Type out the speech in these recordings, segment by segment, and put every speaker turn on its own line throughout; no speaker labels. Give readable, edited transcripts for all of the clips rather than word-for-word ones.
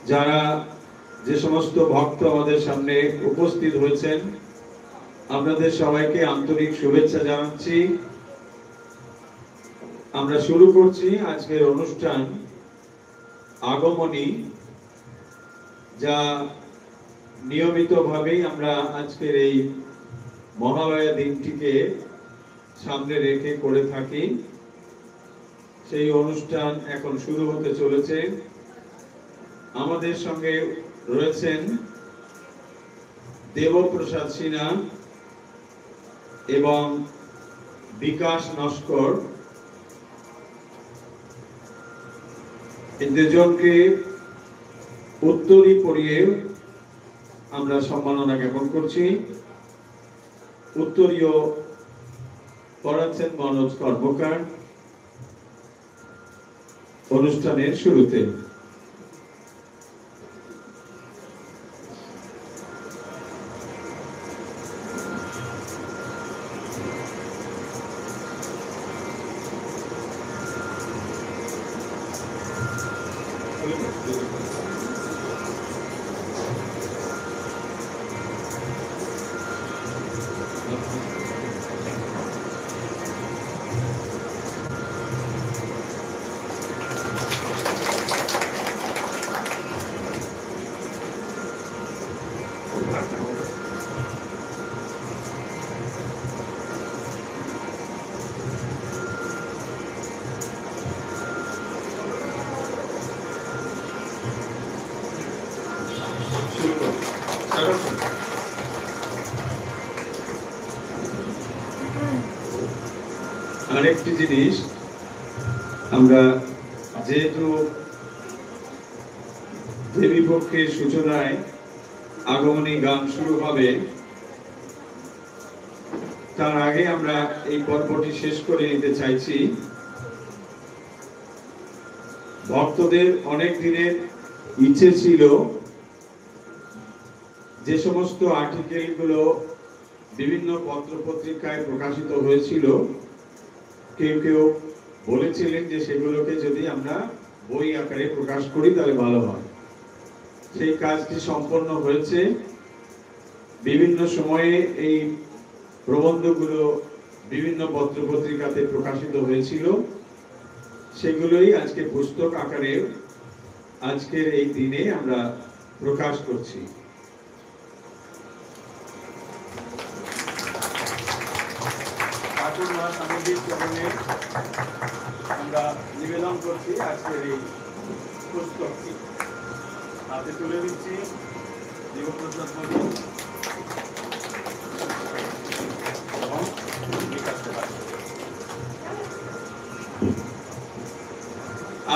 যারা যে সমস্ত ভক্ত আমাদের সামনে উপস্থিত হয়েছেন, আপনাদের সবাইকে আন্তরিক শুভেচ্ছা জানাচ্ছি। আমরা শুরু করছি আজকের অনুষ্ঠান আগমনী, যা নিয়মিতভাবেই আমরা আজকের এই মহালয়া দিনটিকে সামনে রেখে করে থাকি। সেই অনুষ্ঠান এখন শুরু হতে চলেছে। আমাদের সঙ্গে রয়েছেন দেবপ্রসাদ সিনহা এবং বিকাশ নস্কর। এই দুজনকে উত্তরী পরিয়ে আমরা সম্মাননা জ্ঞাপন করছি। উত্তরীয় পড়াচ্ছেন মনোজ কর্মকার অনুষ্ঠানের শুরুতে। আরেকটি জিনিস, আমরা যেহেতু দেবী পক্ষের সূচনায় আগমনী গান শুরু হবে, তার আগে আমরা এই পর্বটি শেষ করে নিতে চাইছি। ভক্তদের অনেক দিনের ইচ্ছে ছিল যে সমস্ত আর্টিকেলগুলো বিভিন্ন পত্র পত্রিকায় প্রকাশিত হয়েছিল, কেউ কেউ বলেছিলেন যে সেগুলোকে যদি আমরা বই আকারে প্রকাশ করি তাহলে ভালো হয়। সেই কাজটি সম্পন্ন হয়েছে। বিভিন্ন সময়ে এই প্রবন্ধগুলো বিভিন্ন পত্র পত্রিকাতে প্রকাশিত হয়েছিল, সেগুলোই আজকে পুস্তক আকারে আজকের এই দিনে আমরা প্রকাশ করছি। আমরা নিবেদন করছি আজকের এই পুস্তকটি, হাতে তুলে দিচ্ছি দেবপ্রসাদ মন্ডল এবং বিকাশ।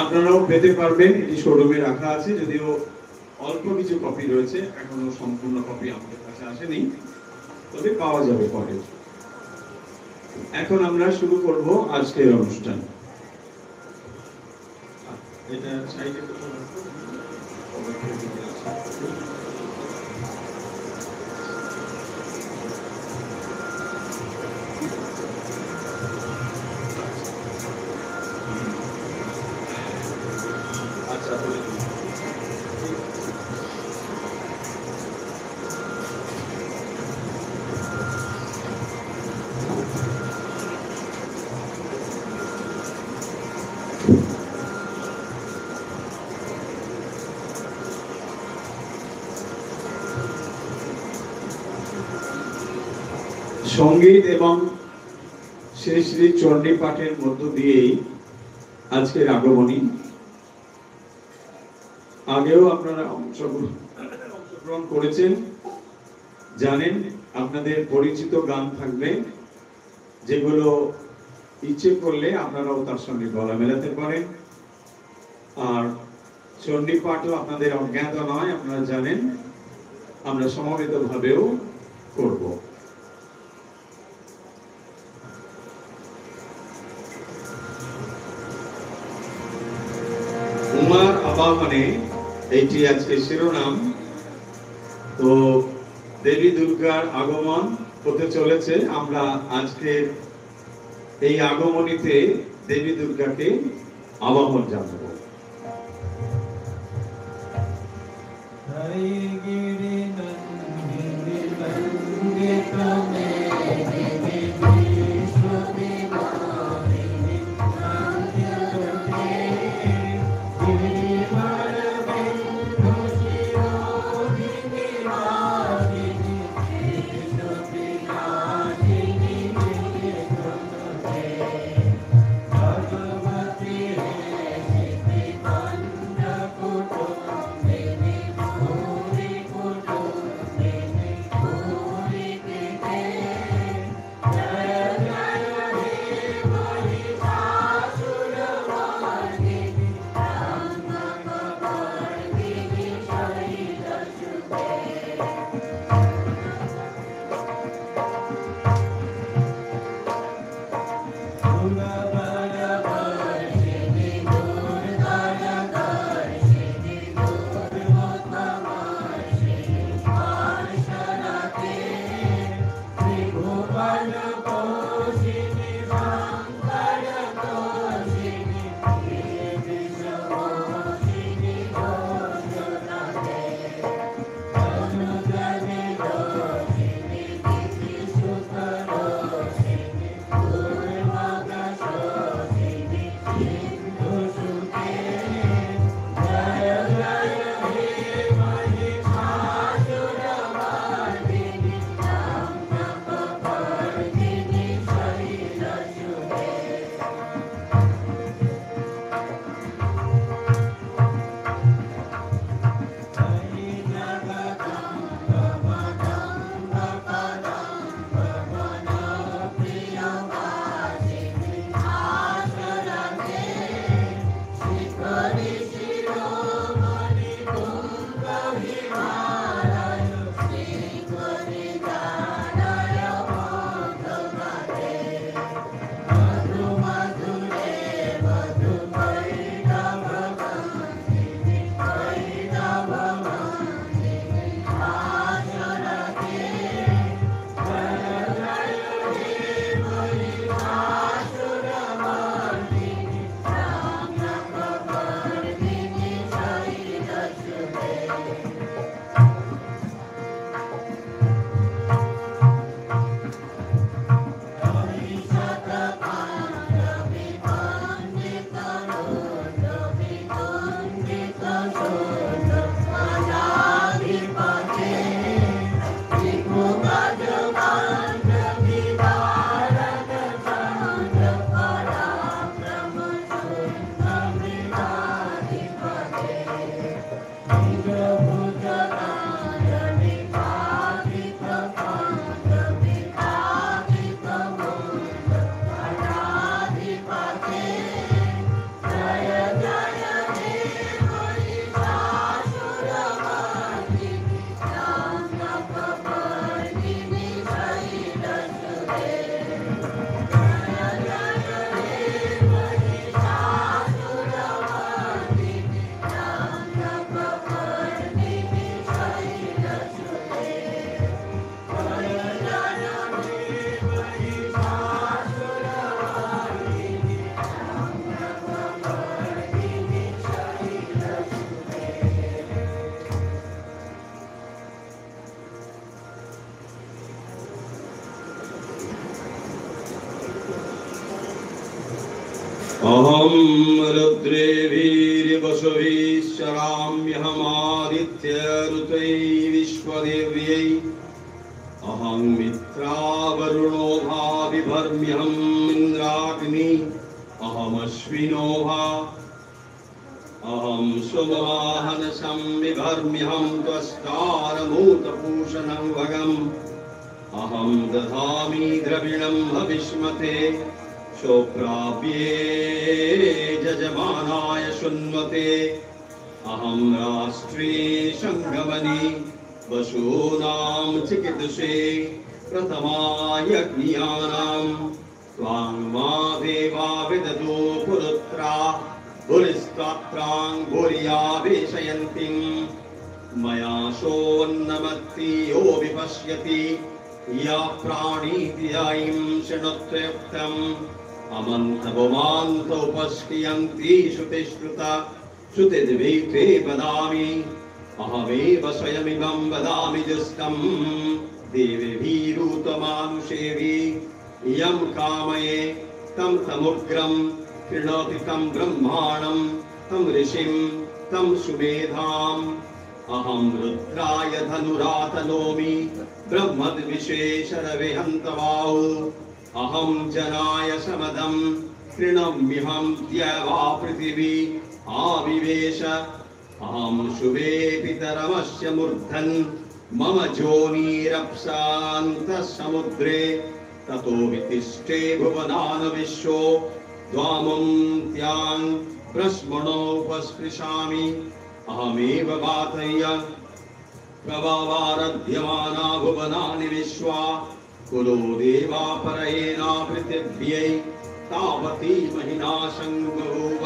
আপনারাও পেতে পারবেন, এটি শোরুমে রাখা আছে, যদিও অল্প কিছু কপি রয়েছে, এখনো সম্পূর্ণ কপি আমাদের কাছে আসেনি, তবে পাওয়া যাবে পরে। এখন আমরা শুরু করব আজকের অনুষ্ঠান। এটা সাইডে সঙ্গীত এবং শ্রী শ্রী চণ্ডী পাঠের মধ্য দিয়েই আজকের আগমনী। আগেও আপনারা অংশগ্রহণ করেছেন, জানেন। আপনাদের পরিচিত গান থাকবে, যেগুলো ইচ্ছে করলে আপনারাও তার সঙ্গে গলা মেলাতে পারেন। আর চণ্ডী পাঠও আপনাদের অজ্ঞাত নয়, আপনারা জানেন। আমরা সমবেত ভাবেও করব। উমার আবাহনে, এইটি আজকে শিরোনাম। তো দেবী দুর্গার আগমন হতে চলেছে। আমরা আজকে এই আগমনীতে দেবী দুর্গাকে আবাহন জানাবো। अहं रुद्रे वीर्यवशवीश्वराम्यहमादित्य ऋतै विश्वदेव्यै अहं मित्रावरुणो भा बिभर्म्यहम् इन्द्राग्नि अहमश्विनो भा अहं सोमवाहनसं बिभर्म्यहं त्वष्टारमूतपूषणं भगम् अहं दधामि द्रविणं हविष्मते सोप्राप्ये जजमानाय शृण्वते अहं राष्ट्रे संगमनि वसूनां चिकित्से प्रथमायज्ञानां त्वां मा देवा विदतो पुरुत्रा भुरिस्त्वात्रां भूरियावेशयन्तीं मया सोन्नमत्ति यो विपश्यति या प्राणीति यायं शृणुत्युक्तम् अमन्तभुमान्त उपस्क्रियन्ति श्रुतिश्रुता श्रुतिद्वैते वदामि अहमेव स्वयमिमं वदामि जुष्टं देवीभिरूतमानुषेवि यं कामये तं तमुग्रं कृणोति तं ब्रह्माणं तं ऋषिं तं सुमेधाम् अहं रुद्राय धनुरातनोमि ब्रह्मद्विशेषरविहन्तवाहु अहं जनाय समदं कृणम्यहं द्यवा पृथिवी आविवेश अहं शुभे पितरमस्य मूर्धन् मम जोनिरप्सान्तः समुद्रे ततो वितिष्ठे भुवनान् विश्वो द्वामन्त्यां ब्रह्मणोपस्पृशामि अहमेव वातय प्रभावारध्यमाना भुवनानि विश्वा कुलो देवा परेणा पृथिव्यै तावती महिना संबभूव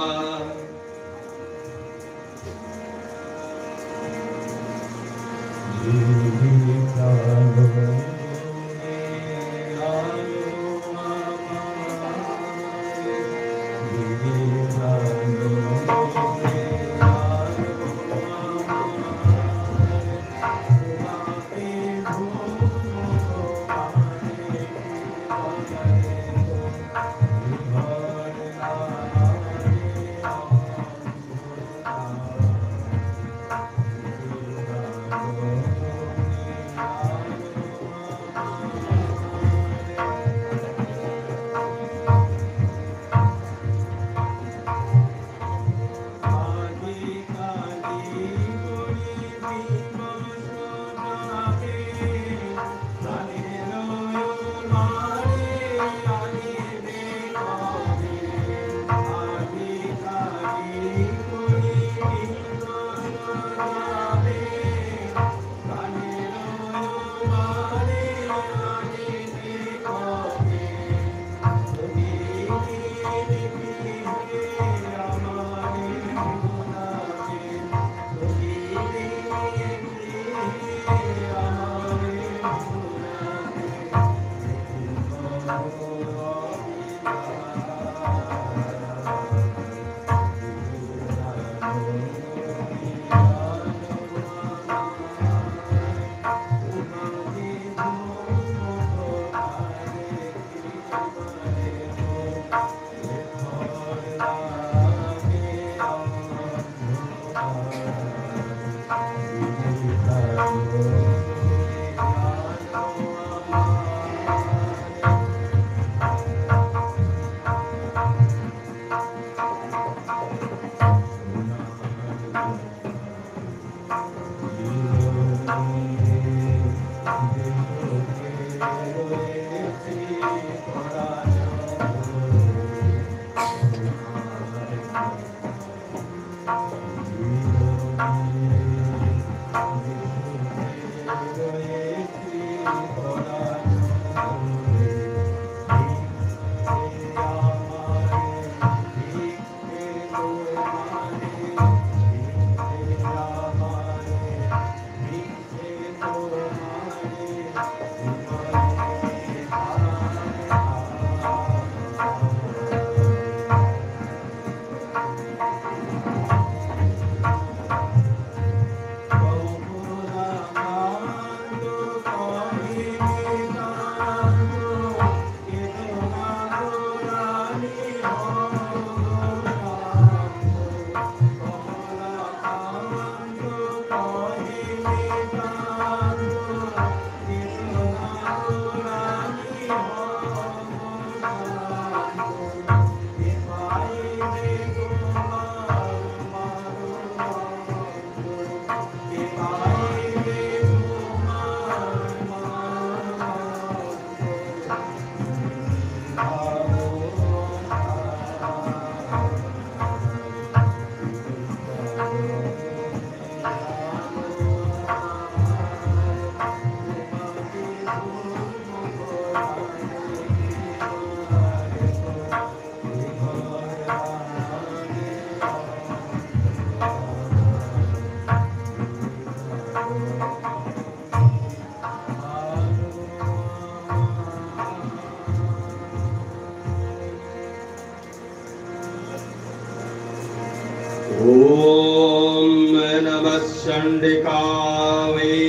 ओम नमः चंडिकावे।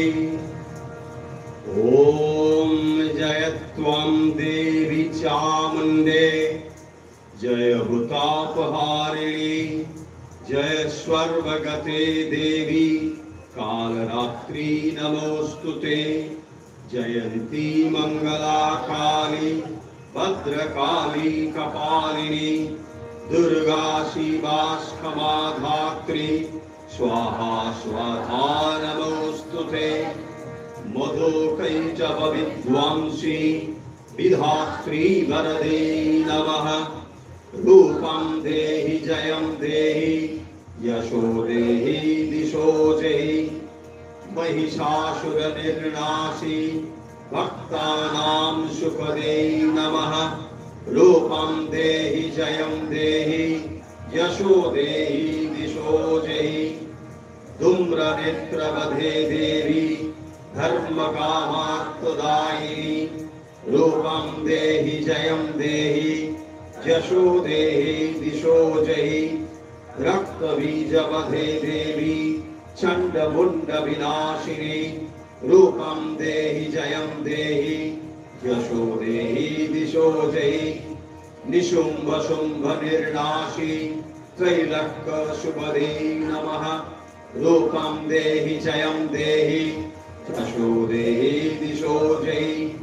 ओम जय त्वं देवी चामुंडे, जय हुतापहारिणी, जय स्वर्वगते देवी कालरात्रि नमोस्तुते। जयंती मंगला काली भद्रकाली कपालिनी, दुर्गा शिवा क्षमा धात्री, स्वाहा स्वधा नमोस्तुते। मधुकैटभ विध्वंसी विधात्री वरदे नमः। रूपं देहि जयं देहि, यशो देहि दिशो जहि। महिषासुर निर्नाशी भक्तानां सुखदे नमः। रूपं देहि जयं देहि, यशो देहि दिशो जहि। धूम्र नेत्रवधे देवी धर्मकामार्थदायिनी, रूपं देहि जयं देहि, यशो देहि दिशो जहि। रक्तबीजवधे देवी चण्डमुण्ड विनाशिनी, रूपं देहि जयं देहि, यशो देहि दिशो जहि। निशुम्भ शुम्भ निर्नाशी त्रैलक्य शुभदे नमः। रूपं देहि जयं देहि, यशो देहि दिशो जहि।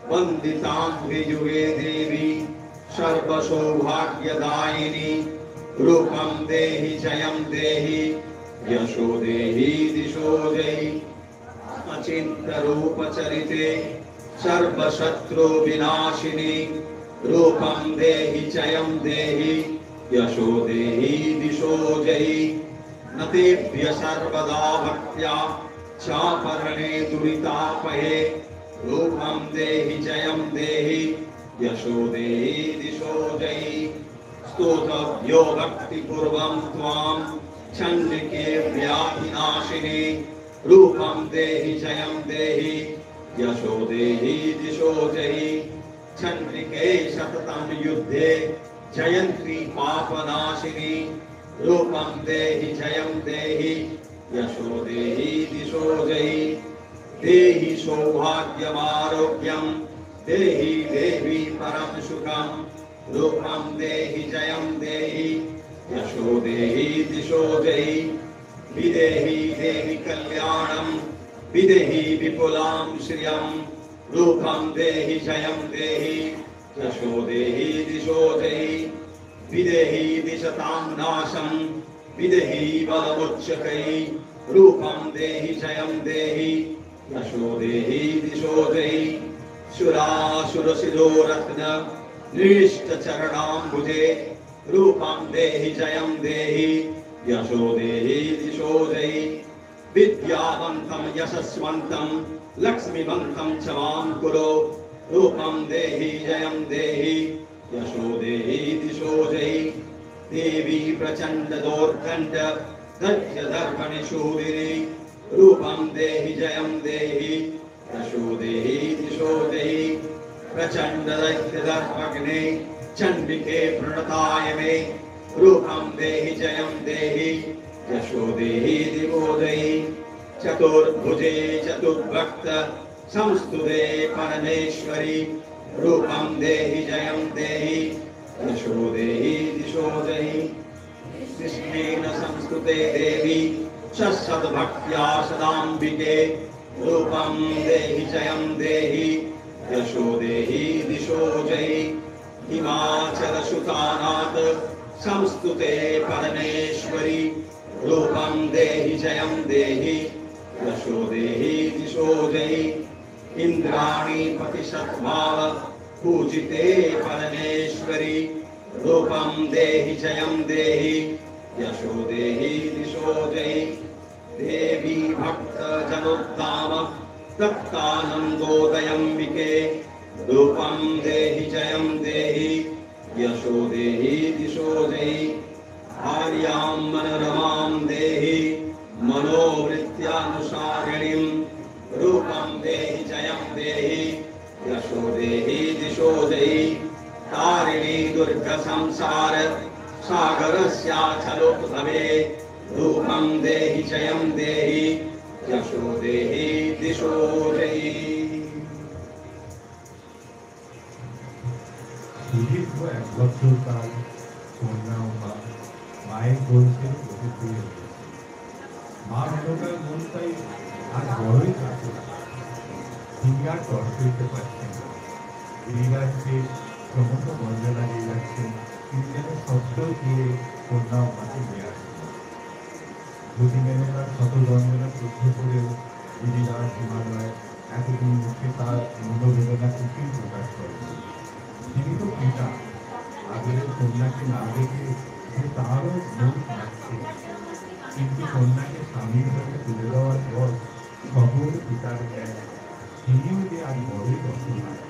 वन्दिताङ्घ्रियुगे देवी सर्वसौभाग्यदायिनी, रूपं देहि जयं देहि, यशो देहि दिशो जहि। अचिन्त्यरूपचरिते सर्वशत्रु विनाशिनी, रूपं देहि जयं देहि, यशो देहि दिशो जहि। न तेभ्य सर्वदा भक्त्या चापरणे दुरितापहे, रूपं देहि जयं देहि, यशो देहि दिशो जहि। स्तोतव्यो भक्तिपूर्वं त्वां चण्डिके व्याधिनाशिनी, रूपं देहि जयं देहि, यशो देहि दिशो जहि। चण्डिके सततं युद्धे जयन्ती पापनाशिनी, रूपं देहि जयं देहि, यशो देहि दिशो जहि। देहि सौभाग्यमारोग्यं देहि देवी परं सुखं, रूपं देहि जयं देहि, यशो देहि दिशो जहि। विदेहि देहि कल्याणं विदेहि विपुलां श्रियं, रूपं देहि जयं देहि, यशो देहि दिशो जहि। विदेहि दिशतां नाशं विदेहि बलमुच्चकै, रूपं देहि जयं देहि, यशो देहि दिशो जहि। सुरासुरशिरोरत्न निष्ठचरणाम्बुजे रूपं देहि जयं देहि यशो देहि दिशो देहि विद्यावन्तं यशस्वन्तं लक्ष्मीवन्तं च मां कुरु रूपं देहि जयं देहि यशो देहि दिशो देहि देवी प्रचण्ड दोर्दण्ड दर्पणिशूदिनी रूपं देहि जयं देहि यशो देहि दिशो देहि प्रचण्ड दैत्यदर्पग्ने चण्डिके प्रणताय मे रूपं देहि जयं देहि यशो देहि दिवो देहि चतुर्भुजे चतुर्भक्त संस्तुते परमेश्वरी रूपं देहि जयं देहि यशो देहि दिशो देहि कृष्णेन संस्तुते देवी सत्सद्भक्त्या सदाम्बिके रूपं देहि जयं देहि यशो देहि दिशो देहि हिमाचलसुतानाथ संस्तुते परमेश्वरी रूपं देहि जयं देहि यशो देहि दिशो देहि इंद्राणी पतिशतमाल पूजिते परमेश्वरी रूपं देहि जयं देहि यशो देहि दिशो देहि देवी भक्त जनोत्ताम तप्तानंदोदयंबिके रूपं देहि जयं देहि यशो देहि दिशो देहि आर्यां मनोरमां देहि मनोवृत्त्यानुसारिणीं रूपं देहि जयं देहि यशो देहि दिशो देहि तारिणी दुर्ग संसार सागरस्याचलोद्भवे रूपं देहि जयं देहि यशो देहि दिशो देहि
দীর্ঘ এক বছর কাল কন্যা ও মা মায়ের কোলকে প্রতিক্রিয়া হয়েছে। মা মেনকার মনটাই আজ বড়ই কাছে তিনি আর কষ্ট দিতে পারছেন না। গিরিরাজকে সমস্ত বন্ধে লাগিয়ে যাচ্ছেন, তিনি যেন শব্দ দিয়ে কন্যা ও মাকে নিয়ে আসছেন। যদি মেনকার শত যন্ত্রণা সহ্য করেও গিরিরাজ হিমালয় এতদিন মুখে তার মনোবেদনা কিছুই প্রকাশ করেন। তিনি তো পিতা, আদরের কন্যাকে না দেখে যে তারও মন লাগছে, কিন্তু কন্যাকে স্বামীর কাছে তুলে দেওয়ার পর সকল পিতার জ্ঞান তিনিও যে আজ বড়ই কষ্ট হয়।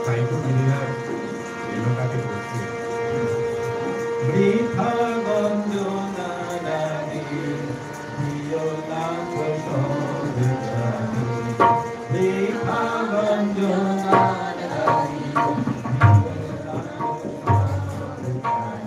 তাই তো গিরিরাজ মেনকাকে বলছে, বৃথা গঞ্জনা রানী দিও না প্রসাদ জানি, বৃথা গঞ্জনা রানী দিও না প্রসাদ জানি।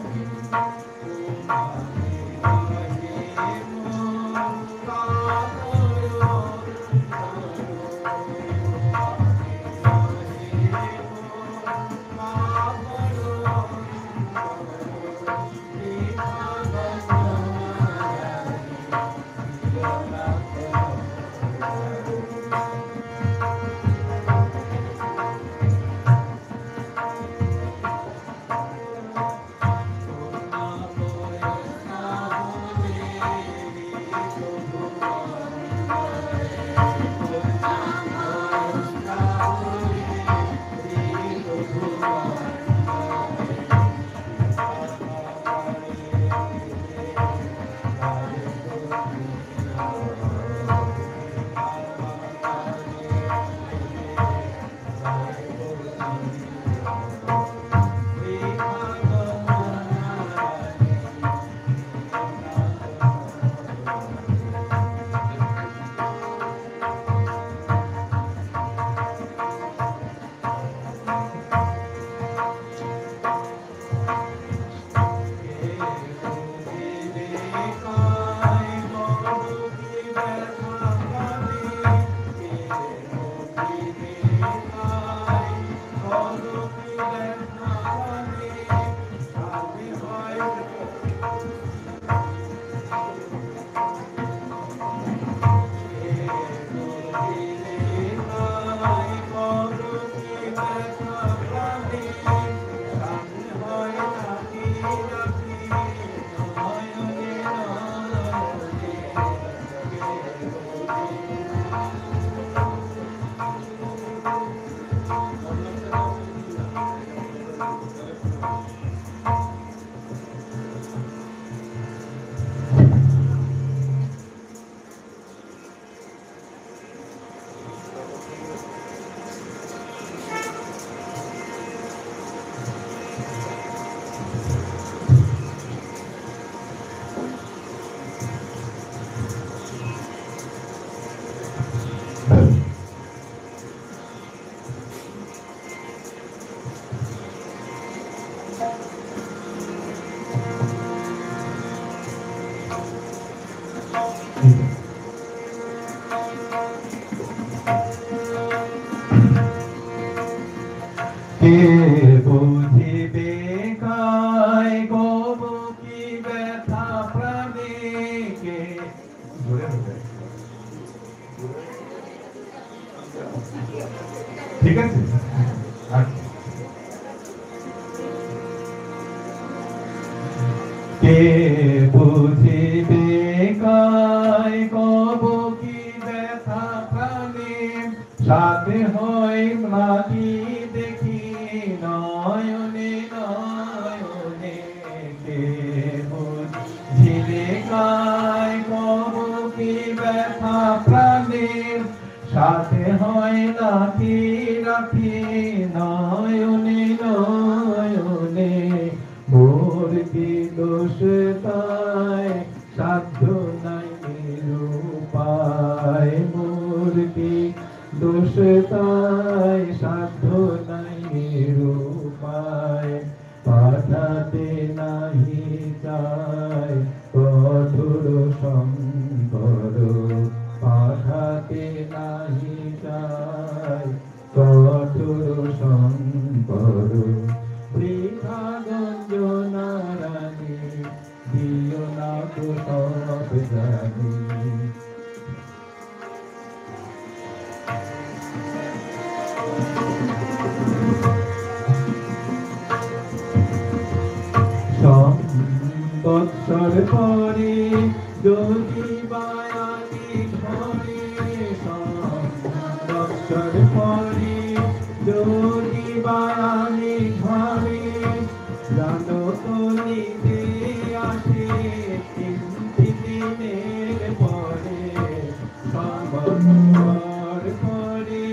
বেকায় গব কি ব্যথা প্রাণে কে ঠিক আছে আচ্ছা। কে বুঝিবে কায় কব কি ব্যথা প্রাণে সাথে হয় মাটি দেখি নয়নে নয়নে কে বুঝিবে কায় কব কি ব্যথা প্রাণে সাথে হয় নাকি রাখি নয়নে নয়নে মোর কি দোষ তাই সাধ্য নাই নিরুপায় মোর কি দোষ তাই সাধ্য নাই নিরুপায় পাঠাতে নাহি চাই কঠোর শঙ্কর পাঠাতে নাহি চাই কঠোর শঙ্কর বৃথা গঞ্জনারানী দিও না তো সব জানি সম্বৎসর পরে যদি বায়ানি ঘরে সম্বৎসর পরে যদি বায়ানি ঘরে জানো তো নিজে আসে তিনটি দিনের পরে সম্বৎসর পরে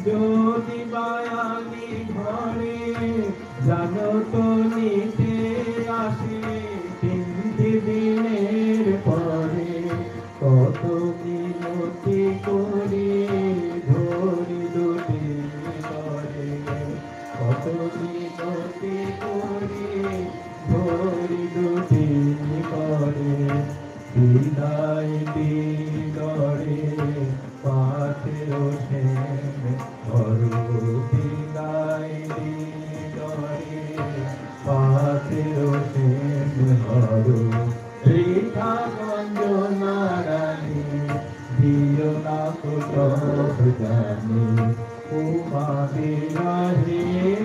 যদি বায়ানি ঘরে জানো তো নিজে আসে তিনটি দিনের পরে কত মিনতি করে ধরি দুটি করে কত মিনতি করে ধরি দুটি করে বিদায় বিদরে পাথের সেন ধরো বিদায় বিদরে পাথের সেন ধরো বৃথা গঞ্জনারানী দিও না তো সব জানি উমা বিরাহে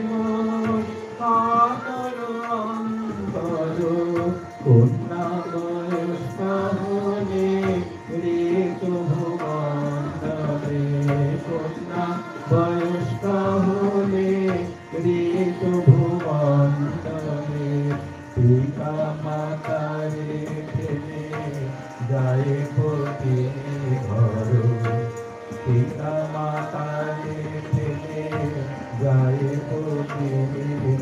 মোর কাতর অন্তর কন্যা বয়স্কা হলে ঋতু ভুবন্দরে কন্যা বয়স্কা হলে ঋতু ভুবন্দরে পিতা মাতারে ফেলে যায় পতি ঘর পিতা মাতারে ফেলে যায় পতি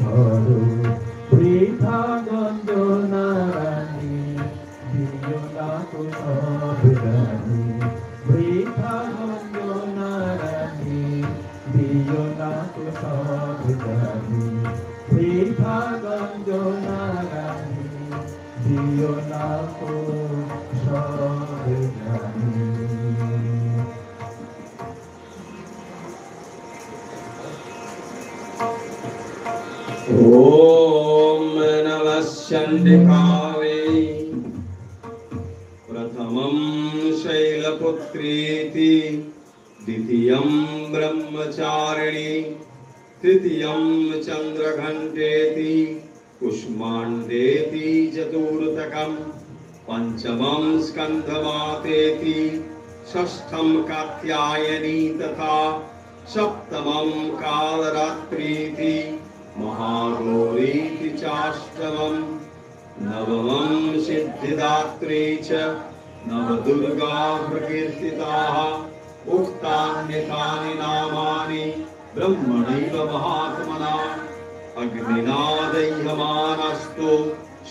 ঘর বৃথা গঞ্জনারানী দিও না তো সব জানি বৃথা গঞ্জনারানী দিও না তো সব জানি বৃথা গঞ্জনারানী দিও না তো সব জানি
ओम नमः चंडिकावे प्रथमं शैलपुत्रीति द्वितीयं ब्रह्मचारिणी तृतीयं चंद्रघंटेति कुष्मांडेति चतुर्थकं पंचमं स्कंधमातेति षष्ठं कात्यायनी तथा सप्तमं कालरात्रीति महागौरीति चाष्टमं नवमं सिद्धिदात्री च नवदुर्गा प्रकीर्तिताः उक्तान्यतानि नामानि ब्रह्मणैव महात्मना अग्निना दह्यमानस्तु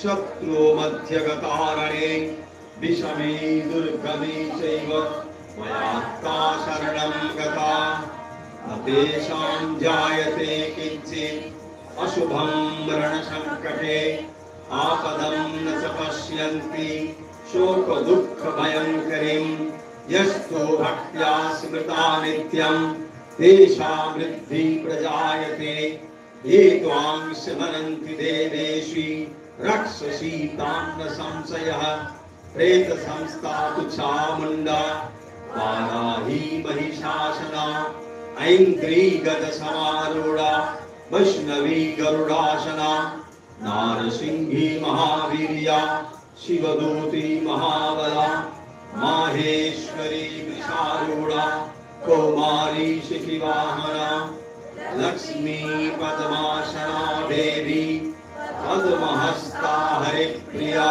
शत्रो मध्यगतारणे विषमे दुर्गमे चैव मयात्ता शरणं गता न तेषां जायते किञ्चित् अशुभं मरणसङ्कटे आपदं न च पश्यन्ति शोकदुःखभयङ्करीं यस्तु भक्त्या स्मृता नित्यं तेषां वृद्धिः प्रजायते ये त्वां स्मरन्ति देवेशी रक्षसी तान्न संशयः प्रेतसंस्था तु चामुण्डा वाराही महिषासना ऐन्द्री गजसमारूढा वैष्णवी गरुडासना नारसिंही महावीर्या शिवदूती महाबला माहेश्वरी वृषारूढा कौमारी शिखिवाहना लक्ष्मी पद्मासना देवी पद्महस्ता हरिप्रिया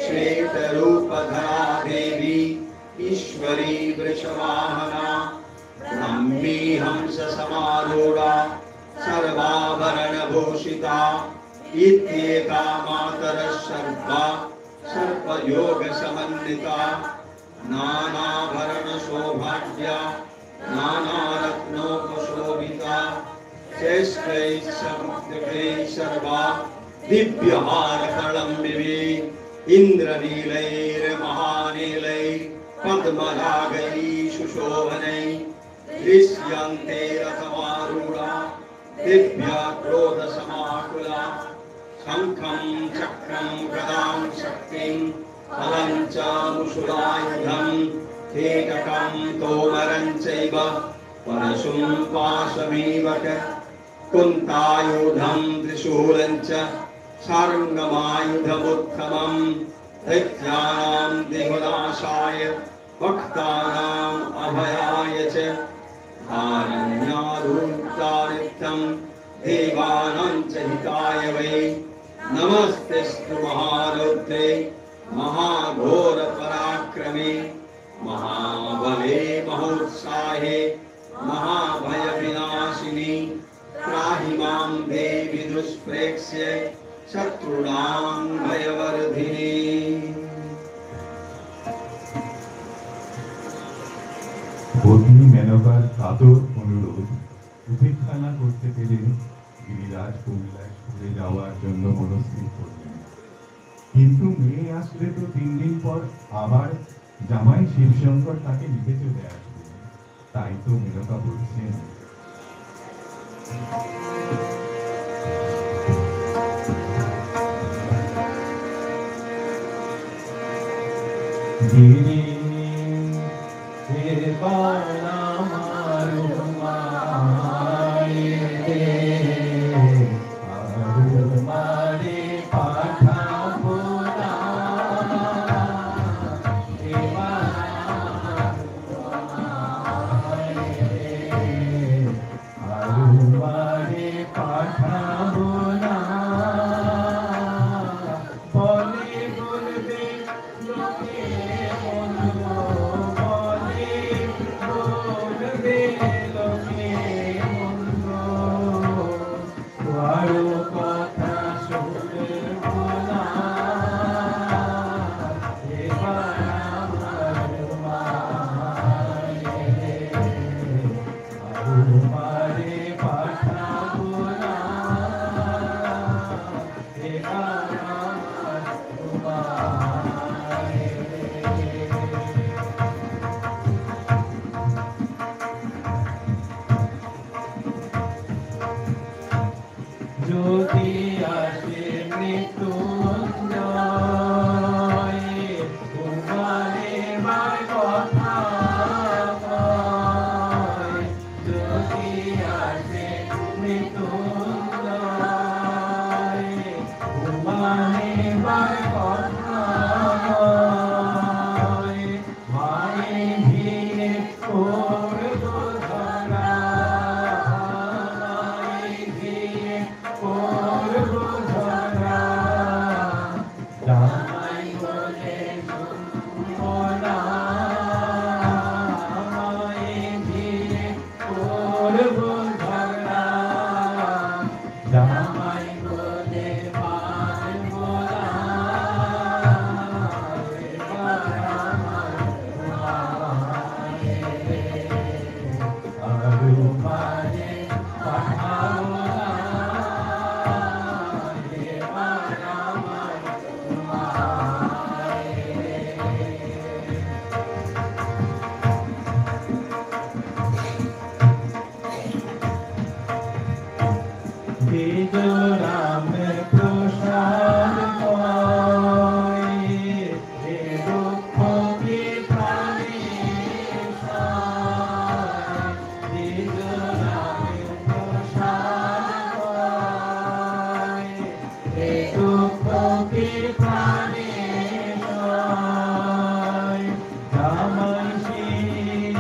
श्वेतरूपधरा देवी ईश्वरी वृषवाहना ब्रह्मी हंस समारूढा सर्वाभरणभूषिता इत्येता मातरः सर्वा सर्पयोगसमन्विता नानाभरणशोभाढ्या नानारत्नोपशोभिता श्रेष्ठैः समुद्रैः सर्वा दिव्यहारकलम्बिनी इन्द्रनीलैर्महानीलैः पद्मरागैः सुशोभनैः दृश्यन्ते रथमारूढा दिव्या क्रोधसमाकुला शङ्खं चक्रं गदां शक्तिं फलं च मुषुलायुधं केकटं तोमरं चैव परशुं पाशमेव च कुन्तायुधं त्रिशूलं च शार्ङ्गमायुधमुत्तमं दैत्यानां देहनाशाय भक्तानाम् अभयाय च आरण्यारूढानित्यं देवानां च हिताय वै नमस्तेऽस्तु महारुद्रे महाघोरपराक्रमे महाबले महोत्साहे महाभयविनाशिनी त्राहि मां देवि दुष्प्रेक्ष्य शत्रूणां भयवर्धिनी।
পত্নী মেনকার কাতর অনুরোধ উপেক্ষা না করতে পেরে গিরিরাজ কৈলাস ঘুরে যাওয়ার জন্য মনস্থির করলেন। কিন্তু মেয়ে আসলে তো 3 দিন পর আবার জামাই শিবশঙ্কর তাকে নিতে চলে আসবে। তাই তো মেনকা বলছেন, গিরি বালা মারু মায়ে আরু মারে পাঠাবো না আরু মারে পাঠাবো না বলে বলবে লোকে যদি আসে মৃত্যুঞ্জয় তোমারে মার কথা কয়, যদি আসে মৃত্যুঞ্জয় তোমারে মার কথা কয়, মায়ে ভিড়ে করব ধরা মায়ে ভিড়ে করব ধরা জামাই বলে শুনবো না মায়ে ভিড়ে করব ধরা জামাই বলে মানবো না আরু মারে পাঠাবো না রাম প্রসাদ পায়, এ দুঃখ কি প্রাণে সায়, নিজ রাম প্রসাদ পায়, এ দুঃখ কি প্রাণে সায়। জামাই শিব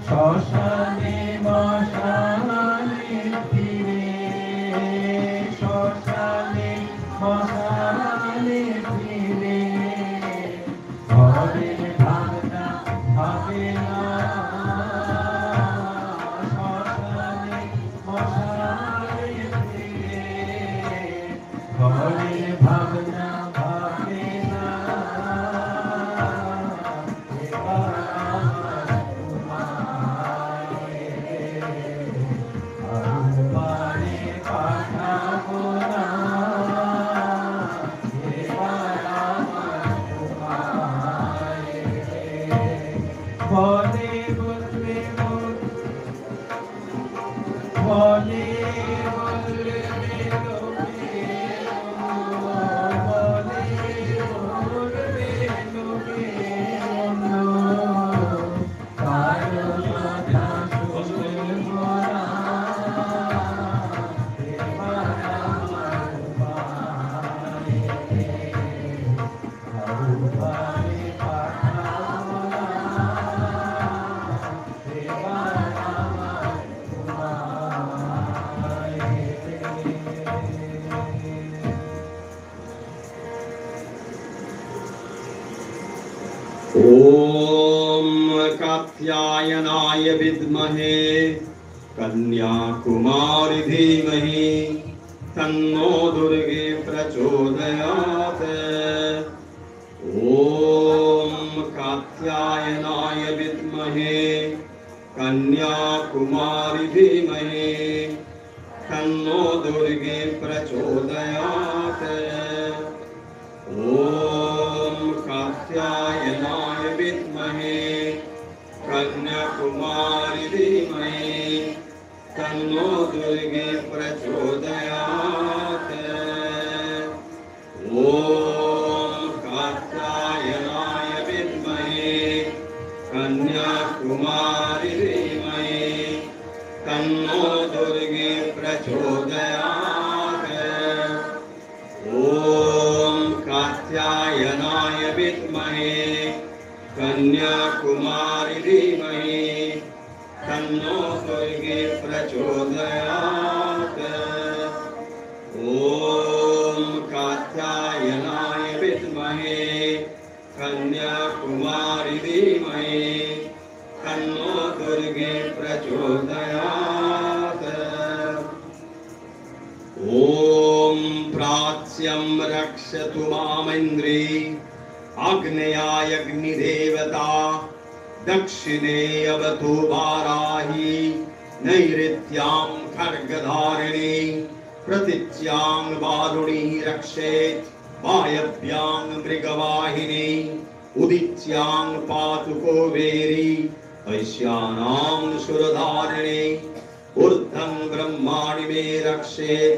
শ্মশানে মশানে ফিরে, শ্মশানে মশানে ফিরে, ঘরের ভাবনা ভাবে না, শ্মশানে মশানে ফিরে, ঘরের ভাবনা ভাবে না। এবার আমার তোমায় আরবারে পাঠাবো না, এবার আমার তোমায়। বলে বলবে বলে বলবে লোকে, বলে বলবে লোকে, কারো কথা শুনবো না, এবার আমার পায়ে আরবারে পাঠাবো না, এবার আমার
ॐ कात्यायनाय विद्महे कन्याकुमारी धीमहि तन्नो दुर्गे प्रचोदयात्। ॐ कात्यायनाय विद्महे कन्याकुमारी धीमहि तन्नो दुर्गे प्रचोदयात्। ॐ कात्यायनाय विद्महे कन्याकुमारी धीमहि तन्नो दुर्गे प्रचोदयात्। ॐ कात्यायनाय विद्महे कन्याकुमारी धीमहि तन्नो दुर्गे प्रचोदयात्। ॐ कात्यायनाय विद्महे कन्याकुमारी धीमहि तन्नो दुर्गे प्रचोदयात्। ॐ कात्यायनाय विद्महे कन्याकुमारी धीमहि तन्नो दुर्गे प्रचोदयात्। ॐ प्राच्यं रक्षतु मामिन्द्री आग्नेयाग्निदेवता दक्षिणे अवतु वाराही नैऋत्यां खड्गधारिणी प्रतीच्यां वारुणी रक्षेत् वायव्यां मृगवाहिनी उदिच्यां पातु कुबेरी वैश्यानां सुरधारिणी ऊर्ध्वं ब्रह्माणि मे रक्षेत्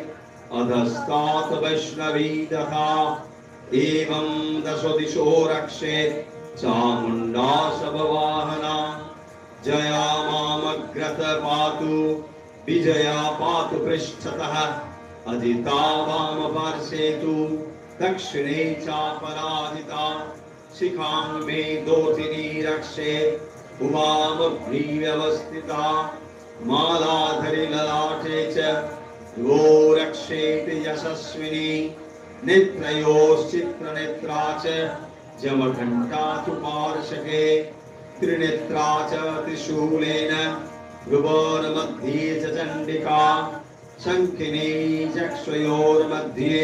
अधस्तात् वैष्णवी तथा एवं दश दिशो रक्षेत् चामुण्डा शववाहना जया मामग्रत पातु विजया पातु पृष्ठतः अजिता वामपार्श्वेतु दक्षिणे चापराजिता शिखां मे दोतिनी रक्षेत् उमामभ्री व्यवस्थिता मालाधरि ललाटे च द्वो रक्षेत् यशस्विनी नेत्रयोश्चित्रनेत्रा च जमघण्टा तु पार्श्वे त्रिनेत्रा च त्रिशूलेन भ्रुवोर्मध्ये च चण्डिका शङ्खिनी चक्षुयोर्मध्ये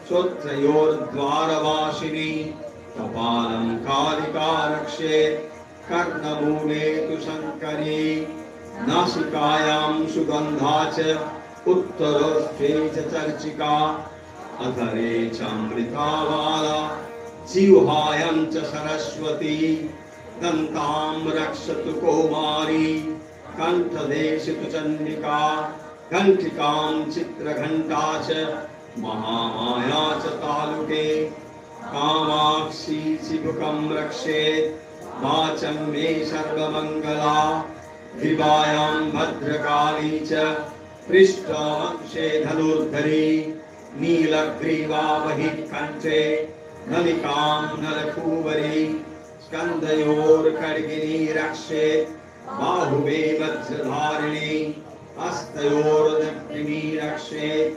श्रोत्रयोर्द्वारवासिनी कपालं कालिका रक्षेत् कर्णमूले तु शङ्करी नासिकायां सुगन्धा च उत्तरोष्ठे च चर्चिका अधरे चामृतावाला जिह्वायां च सरस्वती दन्तां रक्षतु कौमारी कण्ठदेशे तु चण्डिका घंटिकां चित्रघंटा च महामाया च तालुके कामाक्षी चिबुकं रक्षेत् वाचं मे सर्वमङ्गला दिवायां भद्रकाली च पृष्ठवक्षे धनुर्धरी नीलग्रीवा वहि कण्ठे नलिकां नलकूवरी स्कन्धयोर्खड्गिनी रक्षेत् बाहुवे वज्रधारिणी हस्तयोर्दक्षिणी रक्षेत्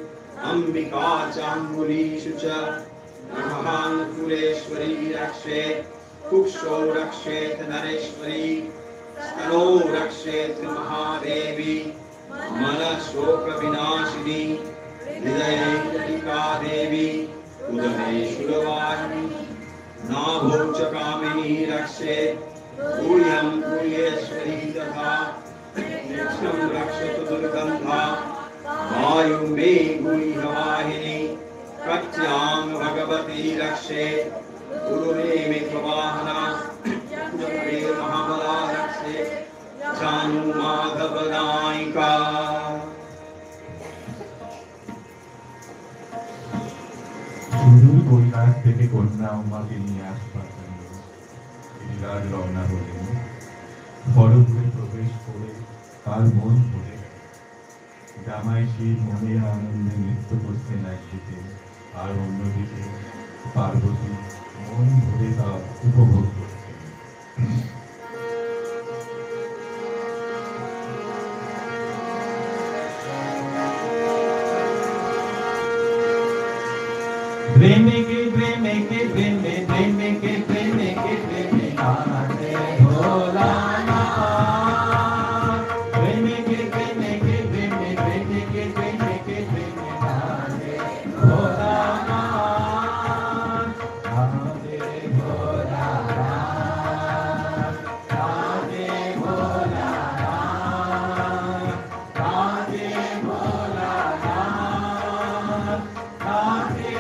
अम्बिका चाङ्गुलीषु च नखाङ्कुलेश्वरी रक्षेत् कुक्षौ रक्षेत् नरेश्वरी स्तनौ रक्षेत् महादेवी मनःशोकविनाशिनी हृदये कटिका देवी उदरे शूलवाहिनी नाभौ च कामिनी रक्षेत् भूयं भूयेश्वरी तथा नित्यं रक्षतु दुर्गन्धा वायु मे गुह्यवाहिनी कट्यां भगवती रक्षेत् गुरु मे मित्रवाहना जगदे महाबला रक्षेत् जानू माधव नायिका।
সুদূর কৈলাস থেকে কন্যা উমাকে নিয়ে আসবার জন্য গিরিরাজ রওনা হলেন। বড়পুরে প্রবেশ করে তার মন ভরে গেল। জামাই শিব মনের আনন্দে নৃত্য করছেন একদিকে, আর অন্যদিকে পার্বতী মন ভরে তা উপভোগ করছেন। प्रेमे के प्रेमे के प्रेमे प्रेमे के प्रेमे के प्रेमे नाचे भोला प्रेमे के प्रेमे के प्रेमे प्रेमे के प्रेमे के प्रेमे नाचे भोला नाचे भोला नाचे भोला नाचे भोला नाचे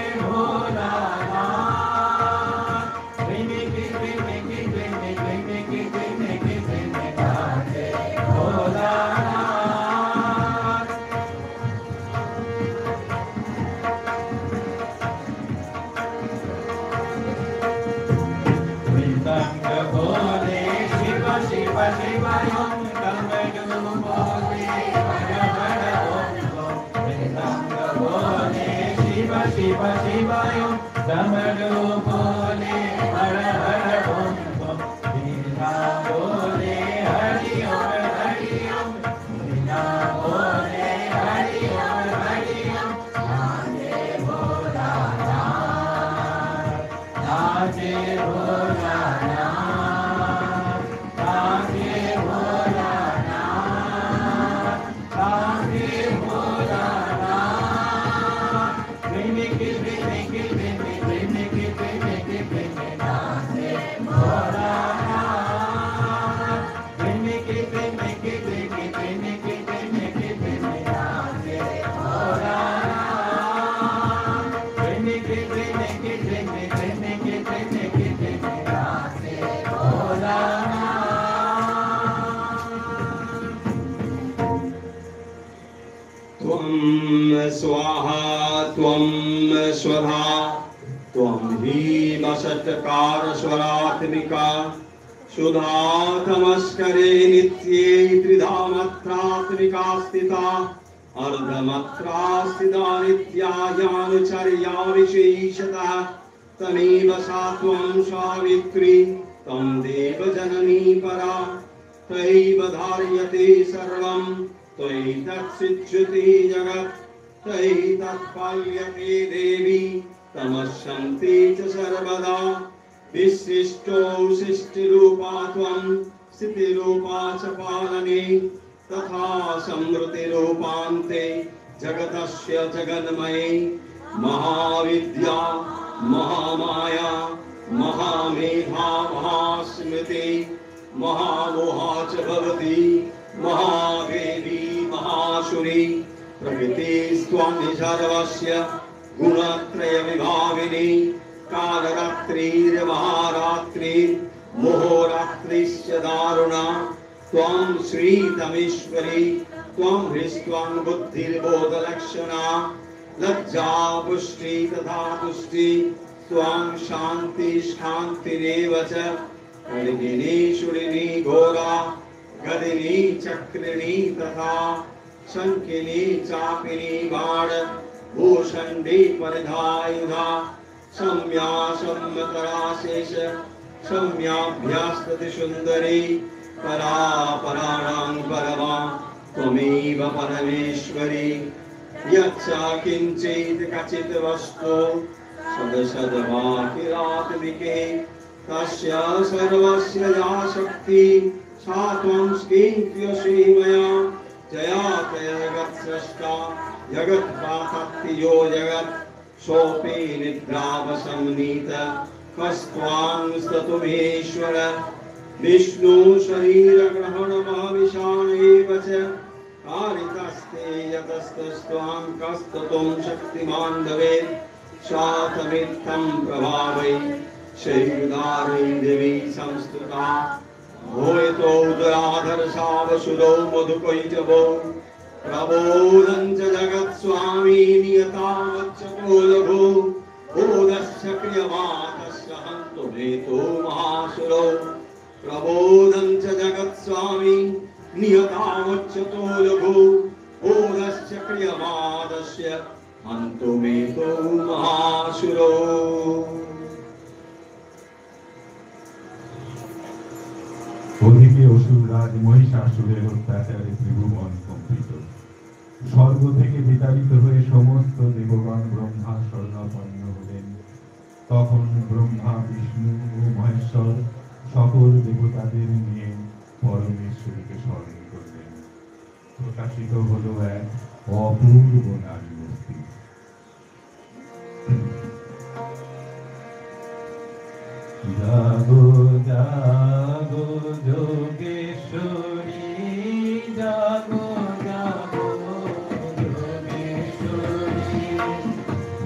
Shiva Shiva Om Damadu Bole Hara Hara Om Om Veena Bole Hari Om Hari Om Veena Bole Hari Om Hari Om Nache Bhola Nache Bhola Nache Bhola Nache Bhola प्रेमे के प्रेमे के प्रेमे प्रेमे के प्रेमे के प्रेमे नाचे भोला प्रेमे के प्रेमे के प्रेमे प्रेमे के प्रेमे के प्रेमे नाचे भोला प्रेमे के प्रेमे के प्रेमे प्रेमे के प्रेमे के प्रेमे नाचे भोला।
त्वं स्वाहा त्वं स्वधा त्वं भीमषट्कार स्वरात्मिका सुधा तमस्करे नित्ये त्रिधा मत्रात्मिका स्थिता अर्धमत्रा स्थिता नित्यायानुचर्या विशेषतः तमेव सा त्वं सावित्री तं देवजननी परा तयैव धार्यते सर्वं त्वयि तत्सिच्यते जगत् तयि तत्पाल्यते देवी तमस्यन्ते च सर्वदा विशिष्टो सृष्टिरूपा त्वं स्थितिरूपा च पालने तथा संवृतिरूपान्ते जगतस्य जगन्मये महाविद्या महामाया महामेधा महास्मृति महामोहा च भवति महादेवी महासुरी प्रकृतिस्त्वं सर्वस्य गुणत्रय विभागिनी कालरात्रिर्महारात्रिर्मोहरात्रिश्च दारुणा त्वं श्रीतमीश्वरी त्वं ह्रीस्त्वं बुद्धिर्बोधलक्षणा लज्जा पुष्टि तथा तुष्टि त्वं शान्ति शान्तिरेव च कलिनी शुलिनी घोरा गदिनी चक्रिणी तथा शंकिनी चापिनी बाण भूषण्डी परिधायुधा सम्या सम्मतराशेष सम्याभ्यास्तति सुन्दरी परा पराणां परमा त्वमेव परमेश्वरी यच्चा किञ्चित् कचित् वस्तु सदसद्वाकिरात्मिके तस्य सर्वस्य या शक्ति सा त्वं स्कीर्त्यसि मया जया जगत्स्रष्टा जगत्प्रापत्ति यो जगत् सोऽपि निद्रावसंनीत कस्त्वां स्तुतुमीश्वर विष्णु शरीरग्रहणमहविषाण एव च कारितस्ते यतस्तस्त्वां कस्तुं शक्तिमान् भवेत् शातमित्थं प्रभावै शैर्दारै देवी संस्तुता भूयतो उदराधरसावसुरो मधुकैटभो प्रबोधं च जगत्स्वामी नियतावच्चतो लघु बोधस्य क्रियमाणस्य हन्तो भेतो महासुरो प्रबोधं च जगत्स्वामी नियतावच्चतो लघु बोधस्य क्रियमाणस्य हन्तो भेतो महासुरो।
ওদিকে অসুররাজ মহিষাসুরের অত্যাচারে ত্রিভুবন কম্পিত, স্বর্গ থেকে বিতাড়িত হয়ে সমস্ত দেবগণ ব্রহ্মা স্বর্ণাপন্ন হলেন। তখন ব্রহ্মা বিষ্ণু ও মহেশ্বর সকল দেবতাদের নিয়ে পরমেশ্বরীকে স্মরণ করলেন। প্রকাশিত হলো এক অপূর্ব নারী মূর্তি। জাগো জাগো যোগেশ্বরী, জাগো জাগো যোগেশ্বরী,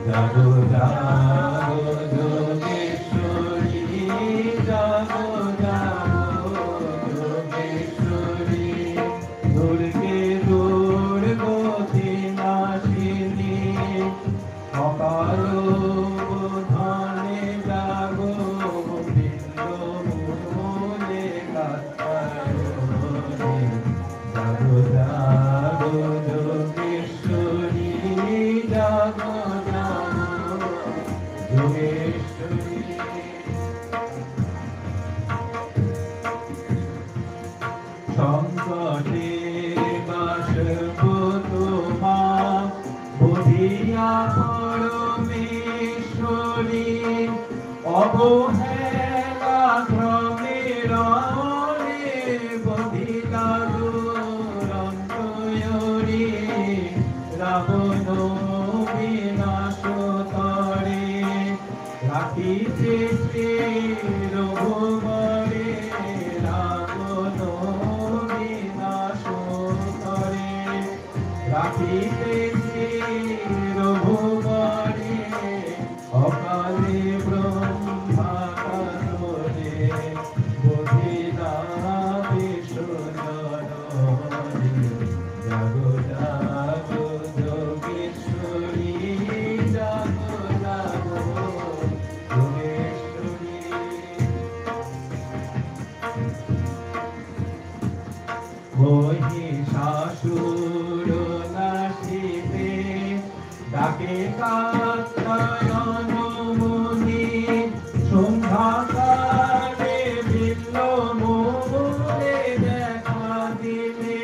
জাগো জাগো যোগেশ্বরী, জাগো জাগো যোগেশ্বরী, দুর্গে দুর্গতি নাশিনী অকাল বোধনে জাগো সংকটে বাসবো তোমা বুধিয়া পরমেশ্বরী, অবহেলা ক্রমে রমণে বধিলা দুরন্তয়রি, রাবণ বিনাশ করে রাখিতে শ্রী রঘুবরে, রাবণ বিনাশ করে রাখিতে শ্রী রঘুবরে, অকালে ব্রহ্মা কাননে বধিলা বিষ্ণুজননী, জাগো জাগো যোগেশ্বরী, জাগো জাগো যোগেশ্বরী। মহিষাসুর নাশিতে ডাকে কাত্যায়ন মুনি, সন্ধ্যাকালে বিল্ল মূলে দেখা দিলে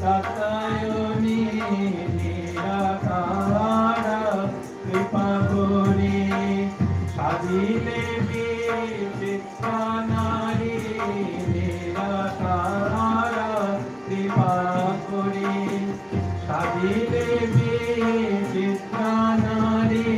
কাত্যায়নী নিরাকারা কৃপা করি, সাজিলে বিচিত্রা নারী নিরাকারা কৃপা করি, সাজিলে বিচিত্রা নারী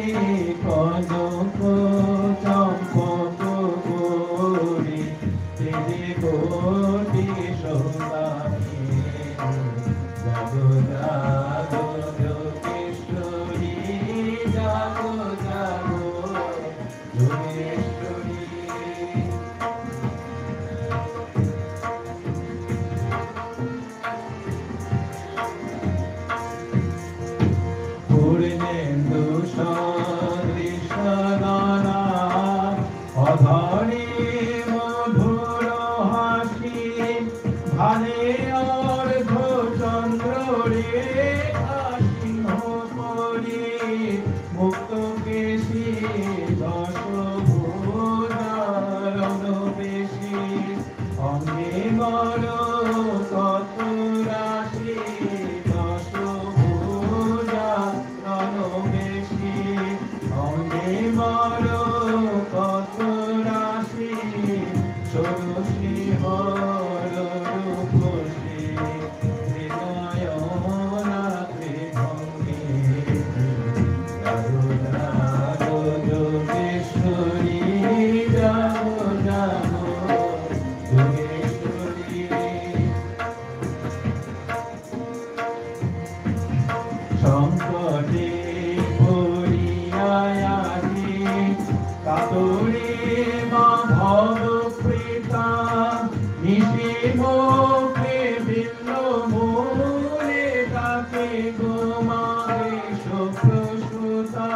অধরে মধুর হাসি ভালে অর্ধ চন্দ্র রে সিংহ পরে মুক্ত কেশী দশ ভুজারণ বেশি অঙ্গে বড় কত রাশি দশ ভুজারণ বেশি অঙ্গে বড় কত রাশি ষোড়শী বড় রূপসী ত্রিনয়নাত্রি ভঙ্গি যোগেশ্বরী যাবো যাবো যোগেশ্বরী সংকটে পড়িয়াছি কাতরে মা ভব প্রেতা নিশে মুখে বিল্ল মূলে তাকে গোমারে সুপ্রসূতা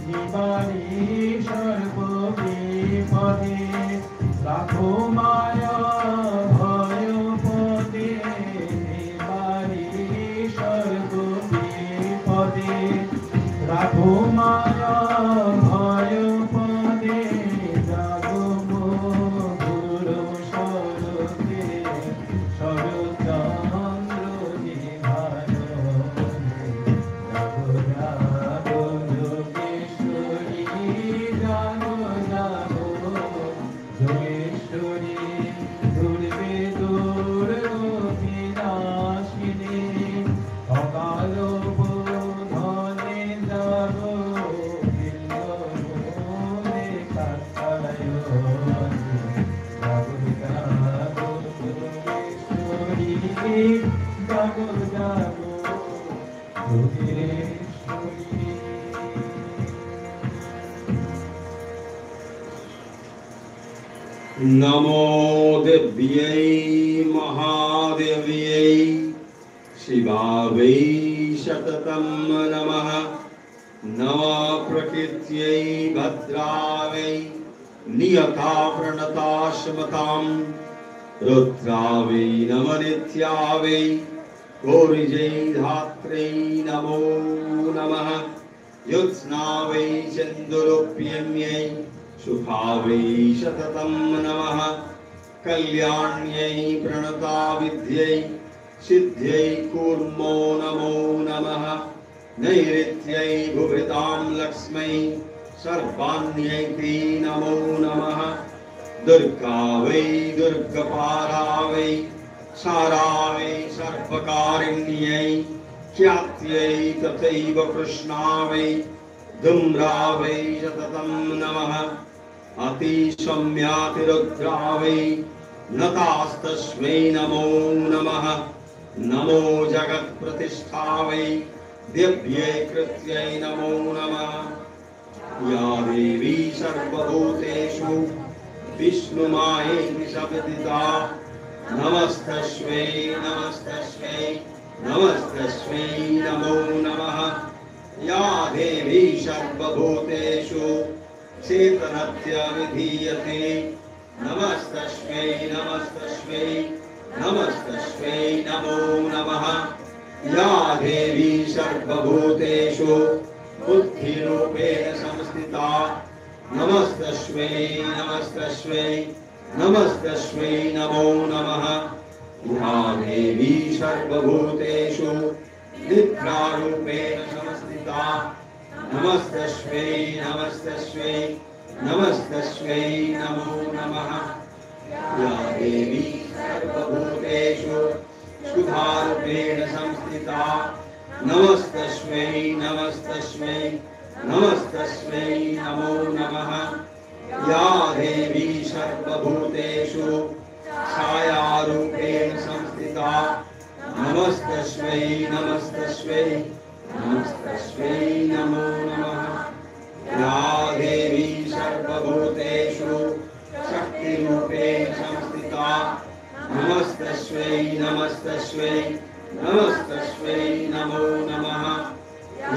নিবারি সর্ব বিপদে রাখো মায়া ভয় পদে নিবারি সর্ব বিপদে রাখো মায়া ভয় পদে জাগো মধুর শরতে শরচন্দ্র নিভায় জাগো জাগো যোগেশ্বরী জাগো জাগো যোগেশ্বরী দুর্গে দুর্গতি নাশিনী অকাল বোধনে জাগো বিল্লমূলে কাটায় জাগো জাগো যোগেশ্বরী জাগো জাগো যোগেশ্বরী
नमो देव्यै महादेव्यै शिवायै शततं नमः नमः प्रकृत्यै भद्रायै नियता प्रणता स्मतां रुद्रावै नमः नित्यावै गौरीजै धात्रै नमो नमः युत्स्नावै चन्दुरूप्यम्यै शुभावै शततं नमः कल्याण्यै प्रणता विद्यै सिद्ध्यै कूर्मो नमो नमः नैऋत्यै भुभृतां लक्ष्मै सर्वाण्यै ते नमो नमः दुर्गा वै दुर्गपाला वै सारा वै सर्वकारिण्यै ख्यात्यै तथैव कृष्णा वै धूम्रा वै शततं नमः अतिशम्यातिरुद्रा वै नतास्तस्मै नमो नमः नमो जगत्प्रतिष्ठा वै दिव्यै कृत्यै नमो नमः या देवी सर्वभूतेषु विष्णुमायेति शब्दिता नमस्तस्मै नमस्तस्मै नमस्तस्मै नमो नमः या देवी सर्वभूतेषु चेतनत्या विधीयते नमस्तस्मै नमस्तस्मै नमस्तस्मै नमो नमः या देवी सर्वभूतेषु बुद्धिरूपेण संस्थिता नमस्तस्मै नमस्तस्मै नमस्तस्मै नमो नमः या देवी सर्वभूतेषु निद्रारूपेण संस्थिता नमस्तस्मै नमस्तस्मै नमस्तस्मै नमो नमः या देवी सर्वभूतेषु सुधारूपेण संस्थिता नमस्तस्मै नमस्तस्मै नमस्तस्मै नमो नमः या देवी सर्वभूतेषु छायारूपेण संस्थिता नमस्तस्मै नमस्तस्मै नमस्तस्मै नमो नमः या देवी सर्वभूतेषु शक्तिरूपेण संस्थिता नमस्तस्मै नमस्तस्मै नमस्तस्मै नमो नमः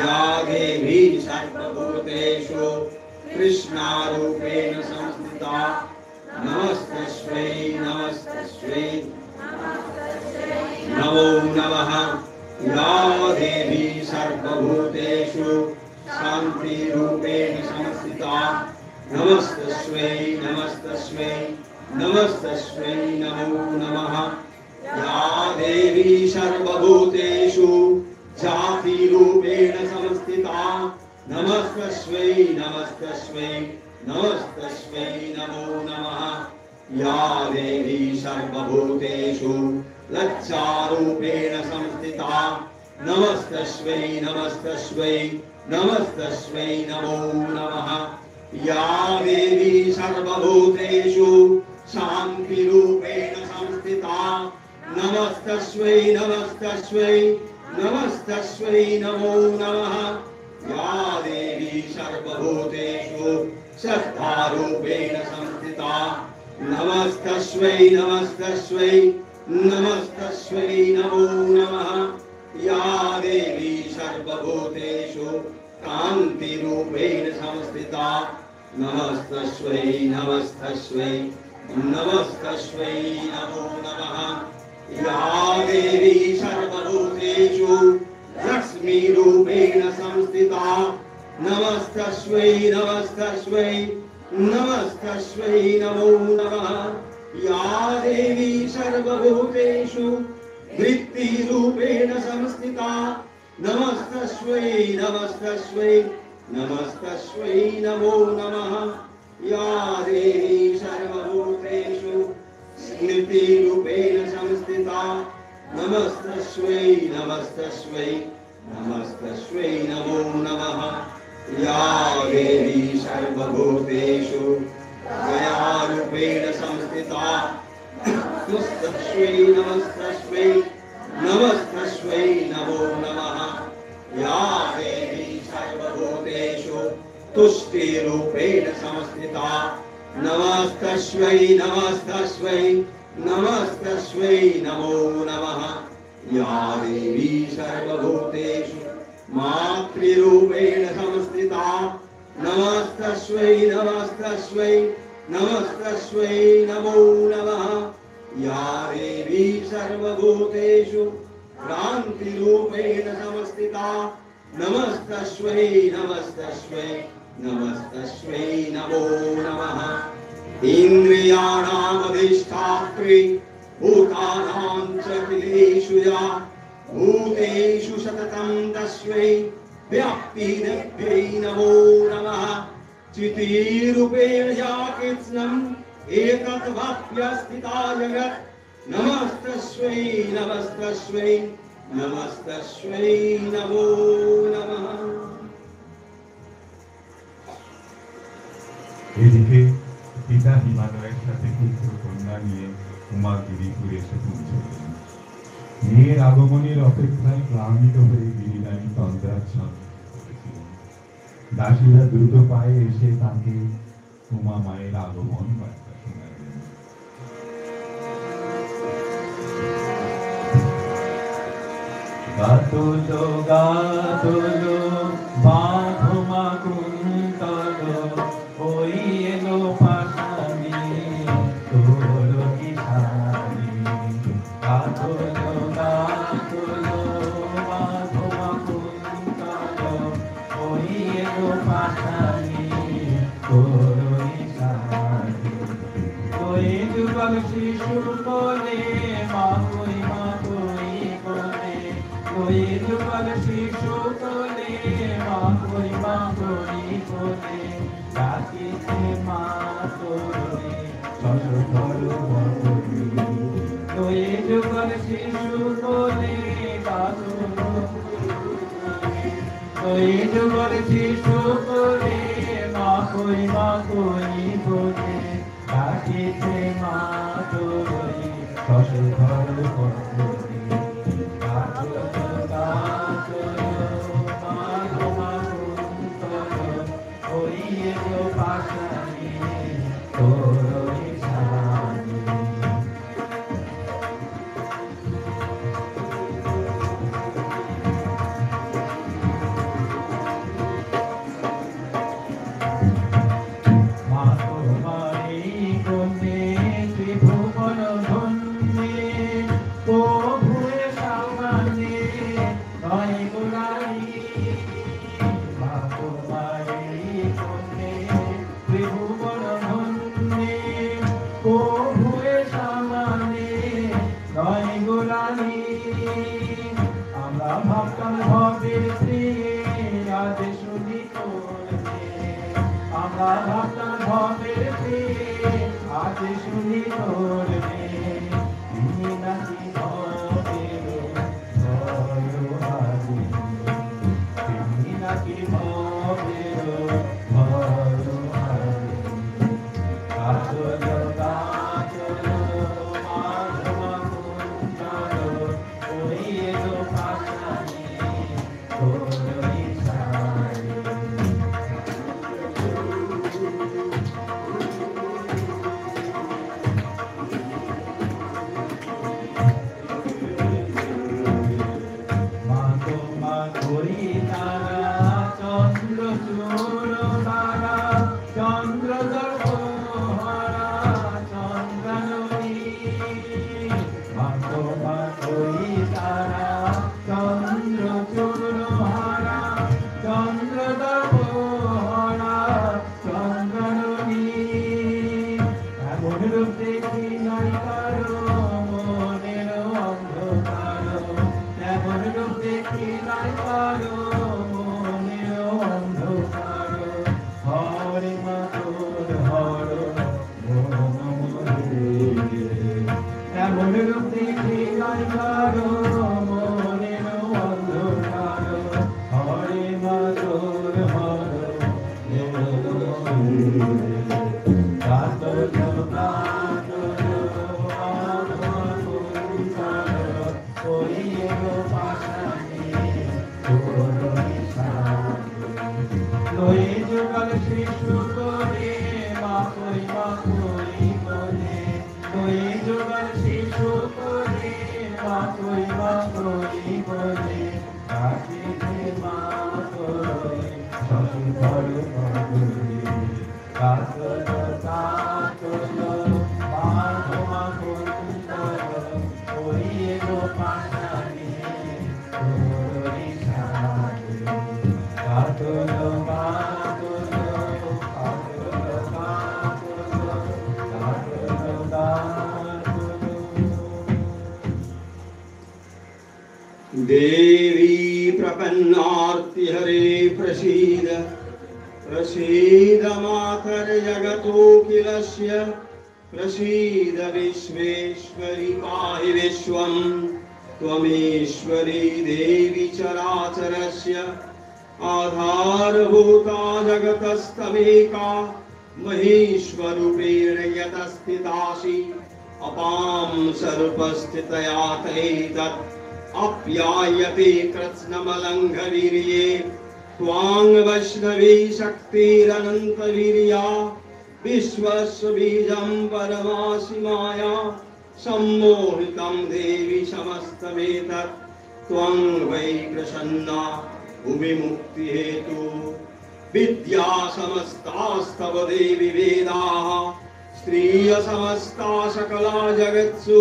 या देवी देवी सर्वभूतेषु कृष्णारूपेण संस्थिता नमस्तस्मै नमस्तस्मै नमो नमः या देवी सर्वभूतेषु शान्तिरूपेण संस्थिता नमस्तस्मै नमस्तस्मै नमस्तस्मै नमो नमः या देवी सर्वभूतेषु जातिरूपेण संस्थिता नमस्तस्मै नमस्तस्मै नमस्तस्मै नमो नमः या देवी सर्वभूतेषु लज्जारूपेण संस्थिता नमस्तस्मै नमस्तस्मै नमस्तस्मै नमो नमः या देवी सर्वभूतेषु शान्तिरूपेण संस्थिता नमस्तस्मै नमस्तस्मै नमस्तस्मै नमो नमः या देवी सर्वभूतेषु श्रद्धारूपेण संस्थिता नमस्तस्मै नमस्तस्मै नमस्तस्मै नमो नमः या देवी सर्वभूतेषु कान्तिरूपेण संस्थिता नमस्तस्मै नमस्तस्मै नमस्तस्मै नमो नमः या देवी सर्वभूतेषु लक्ष्मीरूपेण संस्थिता नमस्तस्मै नमस्तस्मै नमस्तस्मै नमो नमः या देवी सर्वभूतेषु वृत्तिरूपेण संस्थिता नमस्तस्मै नमस्तस्मै नमस्तस्मै नमो नमः या देवी सर्वभूतेषु स्मृतिरूपेण संस्थिता नमस्तस्मै नमस्तस्मै नमस्तस्मै नमो नमः या देवी सर्वभूतेषु दयारूपेण संस्थिता नमस्तस्मै नमस्तस्मै नमस्तस्मै नमो नमः या देवी सर्वभूतेषु तुष्टिरूपेण संस्थिता नमस्तस्मै नमस्तस्मै नमस्तस्मै नमो नमः या देवी सर्वभूतेषु मातृरूपेण संस्थिता नमस्तस्मै नमस्तस्मै नमस्तस्मै नमो नमः या देवी सर्वभूतेषु क्रान्तिरूपेण संस्थिता नमस्तस्मै नमस्तस्मै नमस्तस्मै नमो नमः इन्द्रियाणामधिष्ठात्री भूतानां च अखिलेषु या भूतेषु सततं तस्मै व्याप्तिदेव्यै नमो नमः चितिरूपेण या कृत्स्नम् एतत् वाप्यस्थिता जगत् नमस्तस्मै नमस्तस्मै नमस्तस्मै नमो नमः
এদিকে পিতা হিমালয়ের সাথে পুত্র কন্যা নিয়ে উমা গিরিপুরে এসে পৌঁছলেন। মেয়ের আগমনের অপেক্ষায় ক্লান্ত হয়ে গিরিরানী তন্দ্রাচ্ছন্ন করেছিলেন। দাসীরা দ্রুত পায়ে এসে তাকে উমা মায়ের আগমন বার্তা শোনালেন। গাতুলো গাতুলো বাঁধো মা কুন্তল ওই এলো পাশানি তোর কিশানি গাতুলো গাতুলো বাঁধো মা কুন্তল ওই এলো পাশানি তোর কিশানি ওই যুগল শিশু কোলে মা কই কোলে कोई जुगल शिशु कोले माँ कोई कोले जाति से माँ तोरे चलो चलो कोई जुगल शिशु कोले कोई जुगल शिशु कोले माँ कोई कोले जाति से माँ तोरे चलो चलो করবে তিনি নাকি ভবের ভয়হারি তিনি নাকি ভবের ভয়হারি কাজল কাজল মাধব কুঞ্জল ওই এলো পাশানে তোর ইশারে মা করি তারা চন্দ্র চূড় তারা চন্দ্র দর্পহারা চন্দ্রানী মা করি তারা চন্দ্র চূড় হারা চন্দ্র দর্পহারা চন্দ্রানী এমন রূপ দেখি নাই কারো মনের অন্ধকার এমন রূপ দেখি নাই কারো মনের অন্ধকার হরে মা তোর হর এমন রূপ দেখি নাই কারো মনের অন্ধকার হরে মা তোর হর কাতর কাতর লয়ে যোগাল শিশু করে বাকই বাকই বলে লয়ে যোগাল শিশু করে বাকই বাকই বলে কাকে যে মা করে সংকর বলে কাতর কাতর মাধমা কুঞ্জল ওই এলো পাশানে তোর ইশারে কাতর কাতর কাতর কাতর কাতর
देवी प्रपन्नार्ति हरे प्रसीद प्रसीद मातर जगतोऽखिलस्य प्रसीद विश्वेश्वरि पाहि विश्वं त्वमेश्वरी देवी चराचरस्य आधारभूता जगतस्तमेका महेश्वरूपेण यतस्थितासि अपां सर्पस्थितया तैतत् आप्यायते कृत्स्नमलङ्घवीर्ये त्वां वैष्णवी शक्तिरनन्तवीर्या विश्वस्य बीजं परमासि माया सम्मोहितं देवी समस्तमेतत् त्वं वै प्रसन्ना भूमिमुक्तिहेतु विद्या समस्तास्तव देवी वेदाः स्त्रिय समस्ता सकला जगत्सु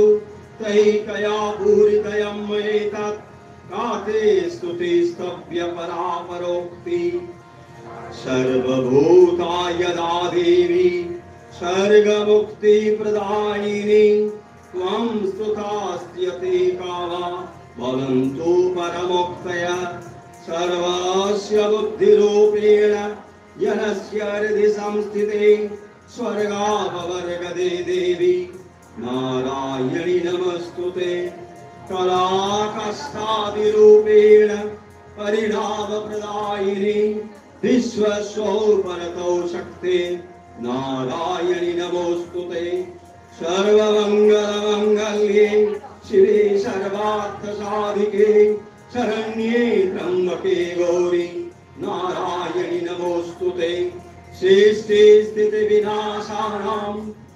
तैकया पूरितयं एतत् काते स्तुतिस्तव्य परापरोक्ति सर्वभूता यदा देवी सर्गमुक्ति प्रदायिनी त्वं स्तुतास्त्यते कावा भवन्तु परमोक्तयः सर्वस्य बुद्धिरूपेण जनस्य हृदि संस्थिते स्वर्गापवर्गदे देवी नारायणि नमस्तुते कलाकस्तादिरूपेण परिणामप्रदायिनी विश्वस्वपरतो शक्ते नारायणि नमोस्तुते सर्वमङ्गलमङ्गल्ये शिवे सर्वार्थसाधिके शरण्ये त्र्यम्बके गौरी नारायणि नमोस्तुते श्रेष्ठे स्थितिविनाशानां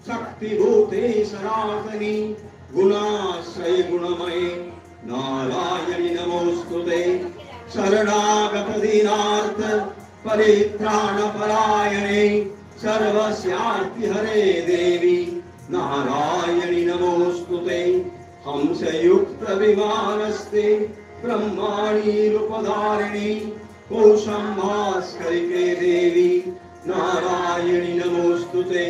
शक्तिभूते सनातनी गुणाश्रय गुणमये नारायणि नमोस्तुते शरणागत दीनार्थ परित्राणपरायणे सर्वस्यार्ति हरे देवी नारायणि नमोस्तुते हंसयुक्त विमानस्ते ब्रह्माणि रूपधारिणी कोशं भास्करिके देवी नारायणि नमोस्तुते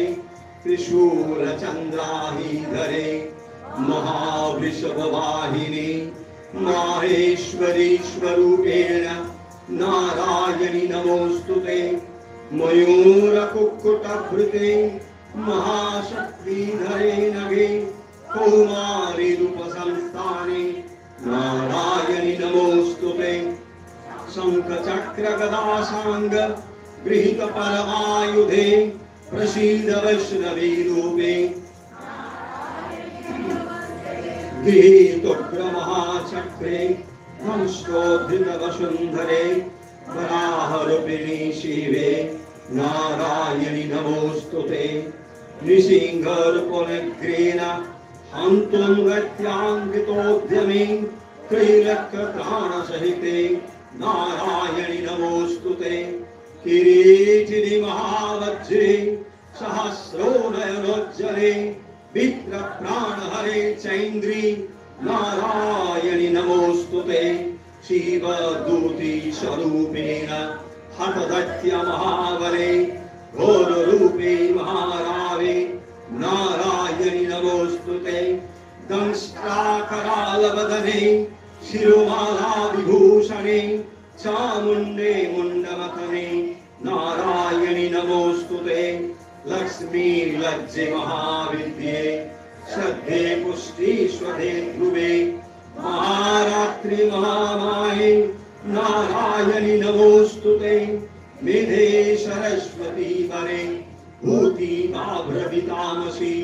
त्रिशूल चन्द्राहिधरे महावृषभवाहिनी माहेश्वरी स्वरूपेण नारायणि नमोस्तुते मयूर कुक्कुटभृते महाशक्तिधरे नगे कौमारी रूपसंस्थाने नारायणि नमोस्तुते शंख चक्र गदा सांग गृहीत परमायुधे प्रसीद वैष्णवी रूपे गृहीतोग्र महाचक्रे नमस्तोद्धृत वसुंधरे वराहरूपिणी शिवे नारायणि नमोस्तुते नृसिंहरूपनिग्रेण हन्तुं गत्याङ्कितोद्यमे त्रैलोक्यत्राणसहिते नारायणि नमोस्तुते किरीटिनि महावज्रे सहस्रो नयनोज्जले विप्रप्राणहरे चैन्द्री नारायणि नमोस्तुते शिवदूती स्वरूपेण हतदत्य महाबले घोररूपे महारावे नारायणि नमोस्तुते दंष्ट्राकरालवदने शिरोमाला विभूषणे चामुण्डे मुण्डमथने नारायणि नमोस्तुते लक्ष्मी लज्जे महाविद्ये श्रद्धे पुष्टीश्वरे ध्रुवे महारात्रि महामाये नारायणि नमोस्तुते मेधे सरस्वती वरे भूति भाभ्रवितामसि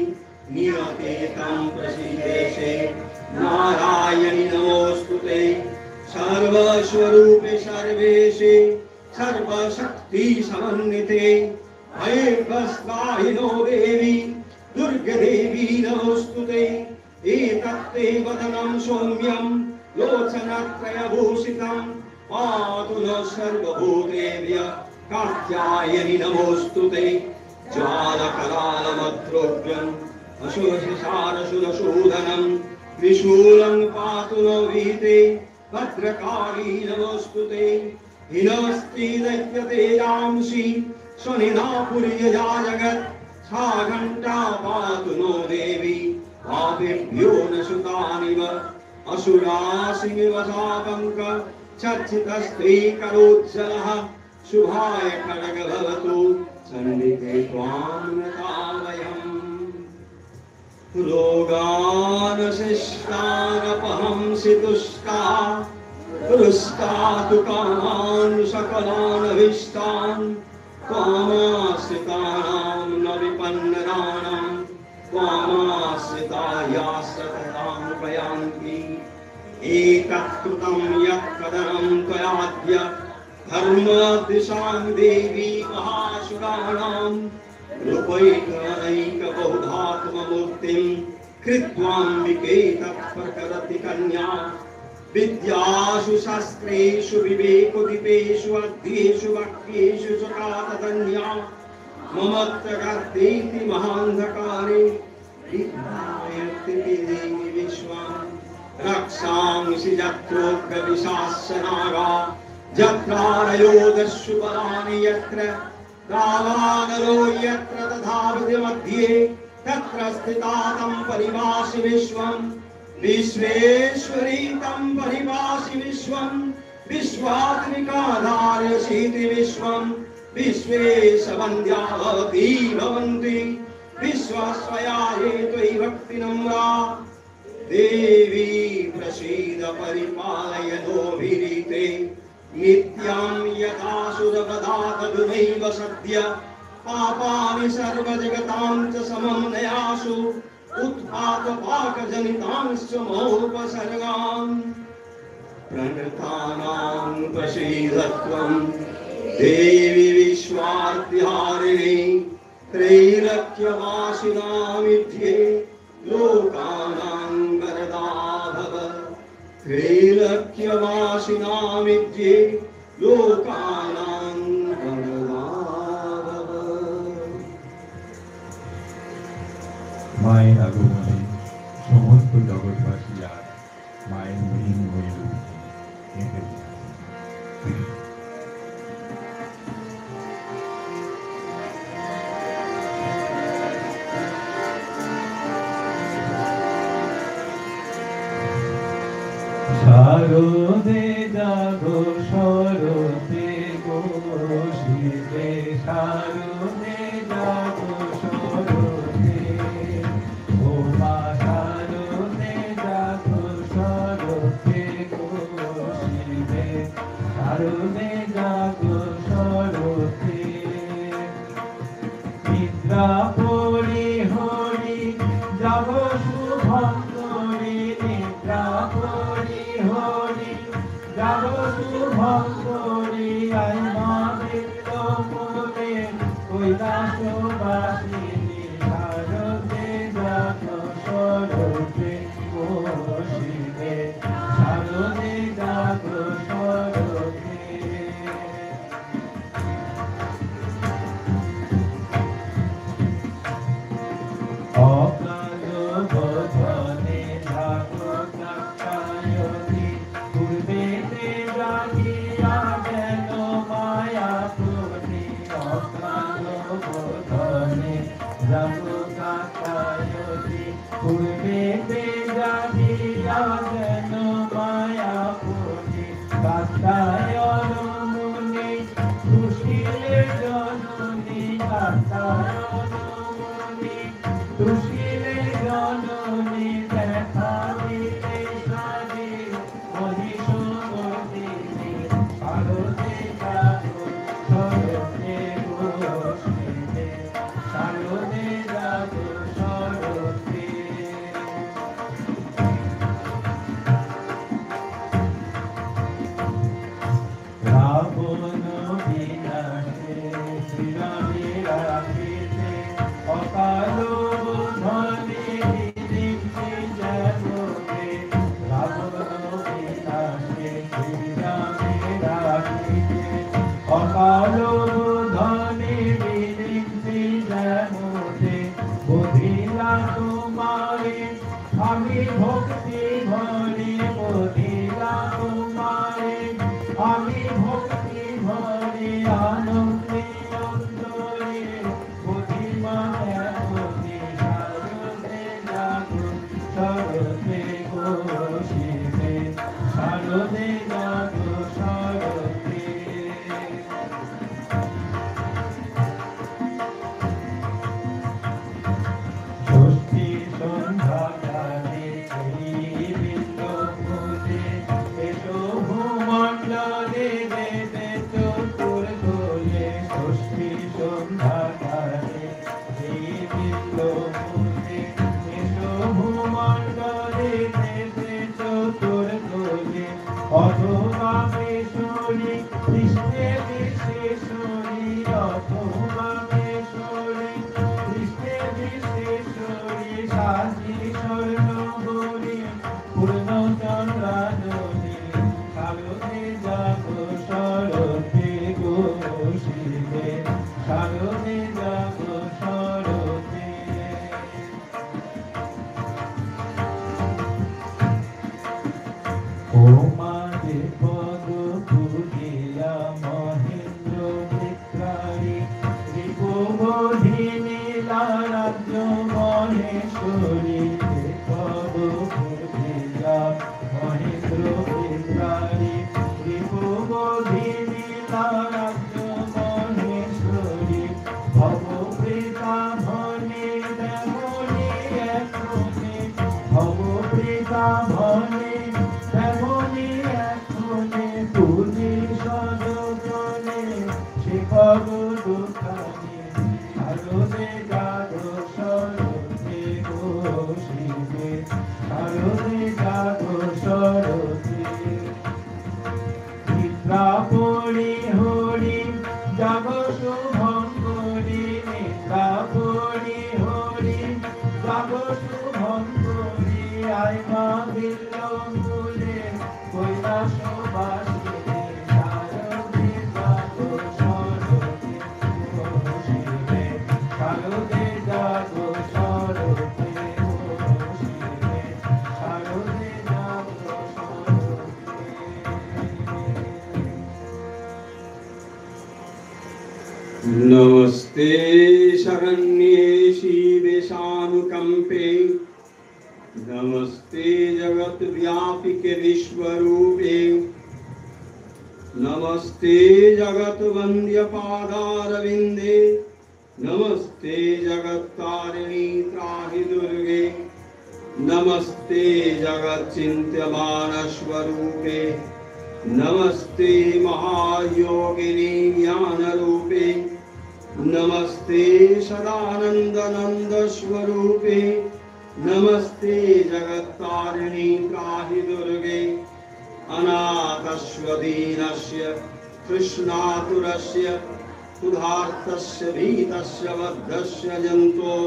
नियते तं प्रसीदेशे नारायणि नमोस्तुते सर्वस्वरूपे सर्वेशे सर्वशक्ति समन्विते भयभस्माहिनो देवी दुर्गदेवी नमोस्तुते एतत्ते वदनं सौम्यं लोचनत्रयभूषितं पातु नः सर्वभूतेभ्य कात्यायनि नमोस्तुते ज्वालकरालमद्रोग्रम् असुरशिशारसुरशूदनं त्रिशूलं पातु नो वीते भद्रकाली नमोस्तुते हिनस्ति दैत्यतेजांसि स्वनिनापुर्यजा जगत् सा घण्टा पातु नो देवी पापेभ्यो न सुतानिव असुरासिमिव शापङ्क चर्चितस्ते करोज्जलः शुभाय खड्ग भवतु चण्डिके त्वां नतावयम् रोगानशिष्टानपहंसि तुष्टा रुष्टा तु कामान् सकलानभीष्टान् त्वामाश्रितानां न विपन्नराणां त्वामाश्रितायाश्रततां प्रयान्ति एतत्कृतं यत्कदनं त्वयाद्य धर्मदिशां देवी महासुराणां रूपैकनैकबहुधात्ममूर्तिं कृत्वाम्बिके तत्प्रकरति कन्या विद्यासु शास्त्रेषु विवेकोदीपेषु अध्येषु वाक्येषु च कातदन्या ममत्रगर्तेति महान्धकारे विघ्नायति देवी विश्वं रक्षांसि यत्रोग्रविशास्यनागा यत्रारयोदस्सु बलानि यत्र कालानलो यत्र तथा विधिमध्ये तत्र स्थिता तं परिभाषि विश्वं विश्वेश्वरी तं परिभाषि विश्वं विश्वात्मिकाधारयसीति विश्वं विश्वेशवन्द्या भवती भवन्ति विश्वस्वया हेत्वयि भक्तिनम्रा देवी प्रसीद परिपालय नोभिरीते नित्यां यथासुरवधा तदुनैव सद्य पापानि सर्वजगतां च समं नयासु उत्पातपाकजनितांश्च महोपसर्गान् प्रणतानां प्रसीदत्वं देवी विश्वार्तिहारिणी त्रैलोक्यवासिनामिध्ये लोकानां वरदा भव त्रैलोक्यवासिनामिध्ये लोकानां वरदा भव।
মায়ের আগমনে সমস্ত জগৎবাসী আর মায়ের মহিম হয়ে উঠছে কেঁদে উঠছে। শারদে জাগো শরতে গো শীতে শারদে জাগো শরতে নিদ্রা পড়ি হরি যাব শুভঙ্করে, নিদ্রা পড়ি হরি যাব শুভঙ্করে, আই মা বিল্ল মূলে কৈলাসবাসিনী শারদে জাত স্বরূপে বসিবে, শারদে জাত স্বরূপে। অকাল বোধনে ধাতুকাকায়তি, পূর্বেতে জাগিয়া গেল মায়াপুরী। অকাল বোধনে ধাতুকাকায়তি, পূর্বেতে জাগিয়া গেল মায়াপুরী। কাত্যায়ন মুনি সুশীলে জননী, কাত্যায়ন মুনি সুশীলে জননী, দেখা দিলে সাজে মহিষমর্দিনী, শারদে জাত স্বরূপে বসিবে, শারদে জাত স্বরূপে। রাবণ বিনাশে শ্রীরামে রাখিতে, অকাল বোধনে দিদিতে জগতে। রাবণ বিনাশে শ্রীরামে রাখিতে, অকাল বোধনে দিদিতে জগতে। বুঝিলা তোমারে আমি ভক্তি ভরে, বুঝিলা তোমারে আমি ভক্তি ভরে, আনন্দে অন্তরে বুদ্ধিমা এমনি, শারদে জাত স্বরূপে বসিবে, শারদে জাত স্বরূপে। ষষ্ঠী সন্ধ্যাকালে এই বিল্ল ফুলে, এসো ভূমণ্ডলে দেবে চতুর্দোলে। ষষ্ঠী সন্ধ্যাকালে এই বিল্ল ফুলে, এসো ভূমণ্ডলে দেবে চতুর্দোলে। অথবামেশ্বরী কৃষ্ণে বিশেশ্বরী, অথবামেশ্বরী কৃষ্ণে বিশেশ্বরী, সাজি স্বর্ণগৌরী পূর্ণচন্দ্রাননী, শারদে জাত স্বরূপে বসিবে, শারদে জাত স্বরূপে। ও মাদে পদ পূজিয়া মহেন্দ্র বিক্রারী, রিপুবোধিনী রাজ্য মহেশ্বরী। পদ পূজিয়া মহেন্দ্র বিক্রারী, রিপুবোধিনী রাজ্য মহেশ্বরী। ভবপ্রীতা ভনে তেমনি এখনে, ভবপ্রীতা ভনে তেমনি এখনে, তুমি সযতনে শিখব দুখানি, শারদে জাত স্বরূপে বসিবে, শারদে জাত স্বরূপে। নিদ্রা পড়ি হরি যাব শুভঙ্করে, নিদ্রা পড়ি হরি যাব শুভঙ্করে, আই মা বিল্ল মূলে কৈলাসবাসিনী, শারদে জাত স্বরূপে বসিবে, শারদে জাত স্বরূপে বসিবে, শারদে জাত স্বরূপে।
नमस्ते शरण्ये शिवे शानुकंपे, नमस्ते जगत व्यापिके विश्वरूपे, नमस्ते जगत वंद्य पादारविंदे, नमस्ते जगत तारिणी त्राहि दुर्गे, नमस्ते जगत चिंत्यमान स्वरूपे, नमस्ते महायोगिनी ज्ञान रूपे, नमस्ते सदानंद नंद स्वरूपे नमस्ते जगत्तारिणी त्राहि दुर्गे अनाथस्य दीनस्य कृष्णातुरस्य सुधार्तस्य भीतस्य बद्धस्य जन्तो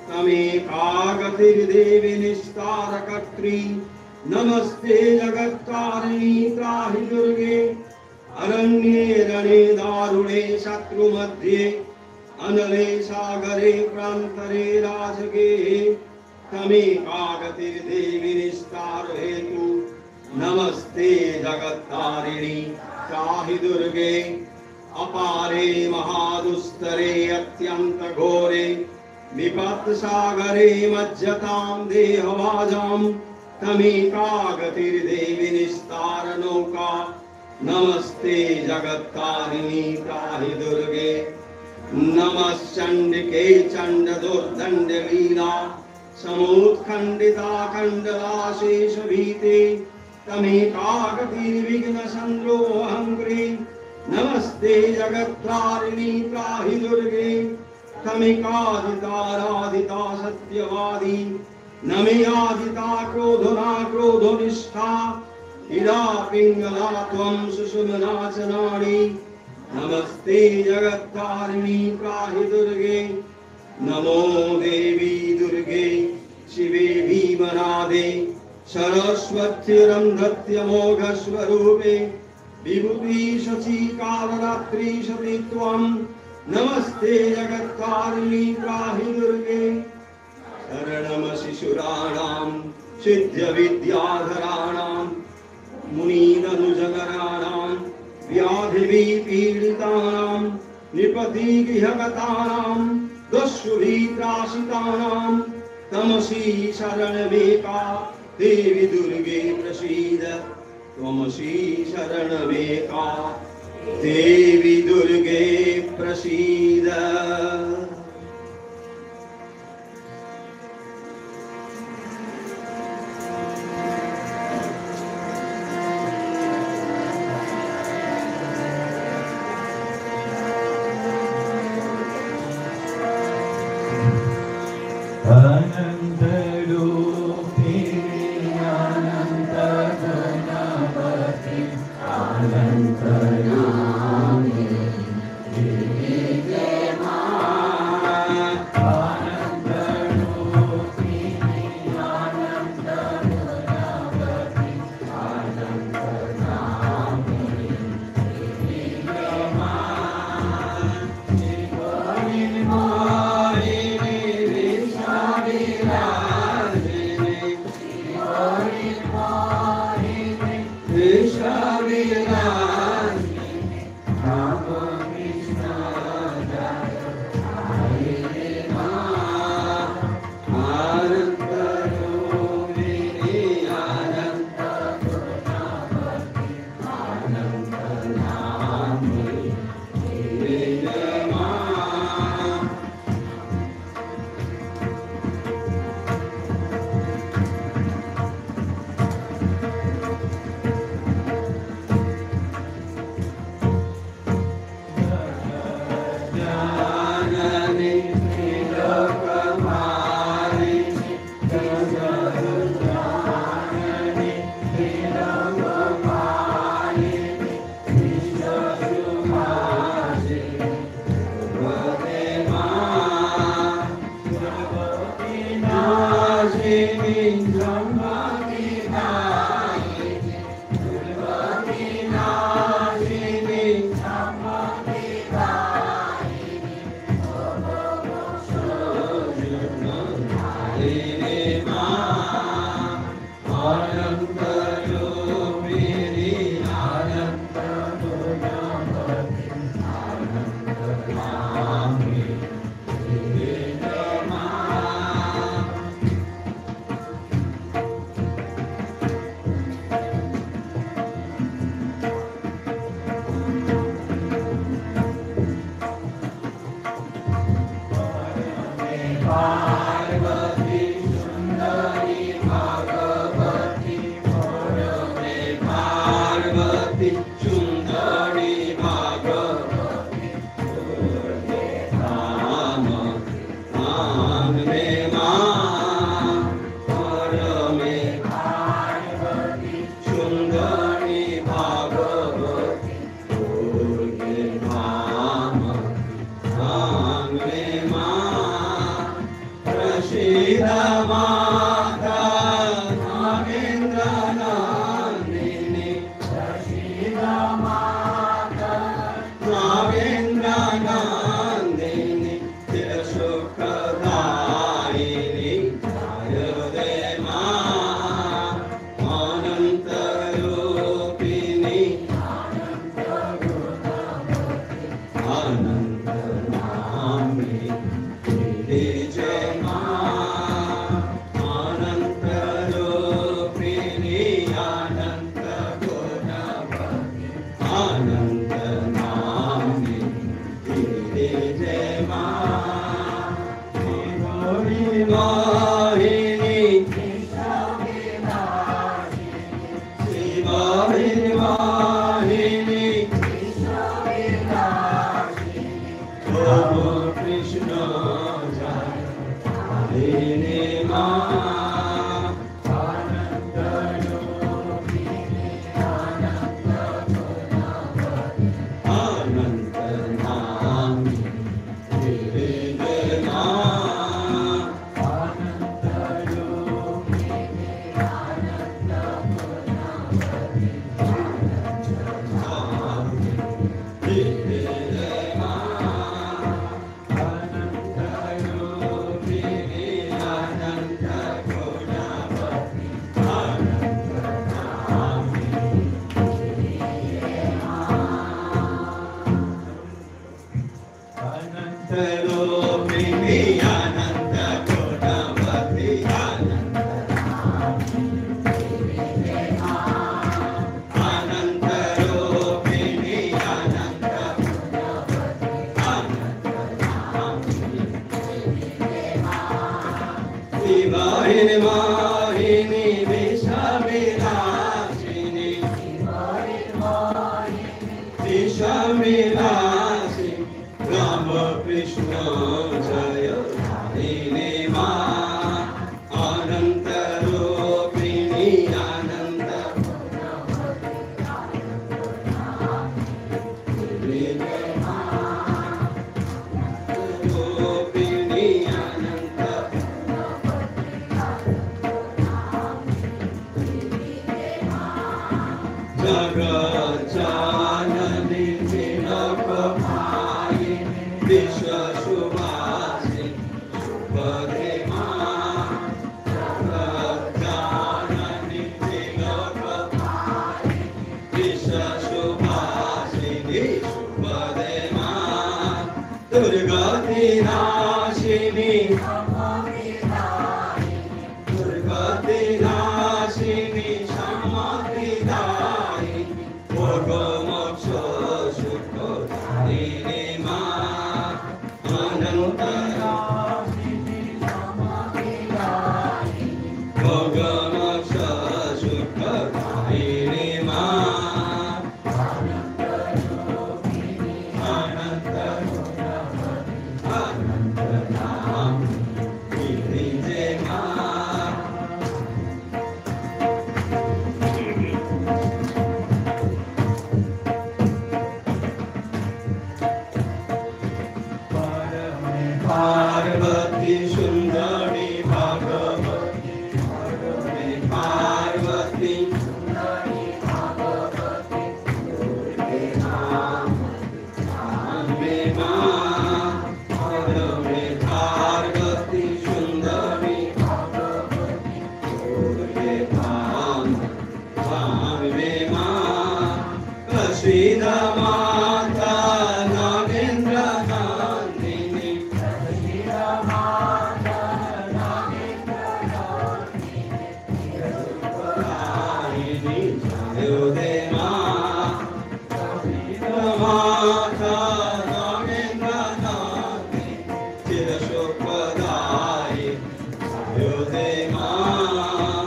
तमेकागतिर्देवि निस्तारकर्त्री नमस्ते जगत्तारिणी त्राहि दुर्गे अरण्ये रणे दारुणे शत्रुमध्ये अनले सागरे प्रान्तरे राजगे तमेकागतिर्देवि निस्तार हेतु नमस्ते जगत्तारिणी त्राहि दुर्गे अपारे महादुस्तरे अत्यंत घोरे विपत् सागरे मज्जतां देहवाजां तमेकागतिर्देवि निस्तार नौका नमस्ते जगत्तारिणी त्राहि दुर्गे नमश्चंडिके चंड दुर्दंड लीला समुत्खंडिता खंडलाशेष भीते तमेकागतिर्विघ्न संद्रोहंग्री नमस्ते जगत्तारिणी त्राहि दुर्गे तमेकादिताराधिता सत्यवादी नमेयादिता क्रोधना क्रोधनिष्ठा इडा पिंगला त्वं सुषुम्ना च नाडी नमस्ते जगत्तारिणी त्राहि दुर्गे नमो देवी दुर्गे शिवे भीमनादे सरस्वत्यरन्धत्यमोघ स्वरूपे विभूति शची कालरात्रि सती त्वं नमस्ते जगत्तारिणी त्राहि दुर्गे शरणमसि सुराणां सिद्ध विद्याधराणां मुनीननुजगराणां व्याधिविपीडितानां निपतिगृहगतानां दस्युभित्रासितानां तमसि शरणमेका देवी दुर्गे प्रसीद त्वमसि शरणमेका देवी दुर्गे प्रसीद
Amen.
अनंत नामे तेरे जय मां अनंत रूपिणी अनंत गुणवती अनंत नामे तेरे जय मां शिवानी वाहिनी शिवानी वाहिनी ओम कृष्ण जय हरे मां अनंत रूपिणी अनंत गुणवती अनंत नामी तेरे जय मां अनंत रूपिणी अनंत गुणवती अनंत नामी तेरे जय मां अनंत रूपिणी अनंत गुणवती अनंत नामी अनंत रूपिणी अनंत गुणवती अनंत अनंत रूपिणी अनंत शिवाहिनी वाहिनी विषाविलासिनी विषाविलासिनी राम कृष्ण जय हरे मां अनंत रूपिणी अनंत रूपिणी अनंत जगज्जाननी तिलकमायिनी विश्वसुवासिनी शुभदे मां जगज्जाननी तिलकमायिनी विश्वसुवासिनी शुभदे मां दुर्गति नाशिनी दुर्गति नाशिनी समाधिदायिनी मोक्ष सुखदायिनी मां अनंत मोक्ष सुखदायिनी मां अनंत अनंत नाम तेरे जय मां पार्वती सुंदरी भगवती पार्वती सुंदरी भगवती दुर्गे मां अम्बे मां पार्वती सुंदरी भगवती दुर्गे मां अम्बे मां प्रसीद माता नागेंद्र नंदिनी जयोदे मां माता नागेंद्र नंदिनी चिरसुखदायिनी जयोदे मां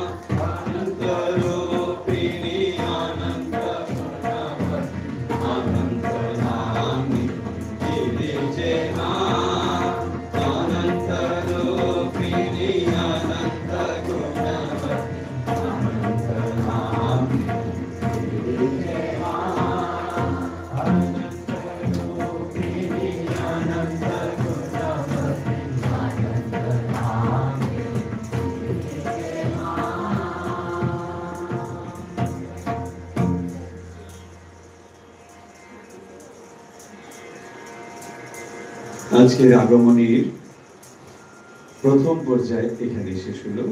अनंत रूपिणी अनंत गुणवती अनंत नामी तेरे जय मां अनंत रूपिणी अनंत गुणवती अनंत नामी तेरे जय मां अनंत रूपिणी अनंत गुणवती अनंत नामी तेरे जय
আজকের আগমনীর প্রথম পর্যায়ে এখানে শেষ হলো।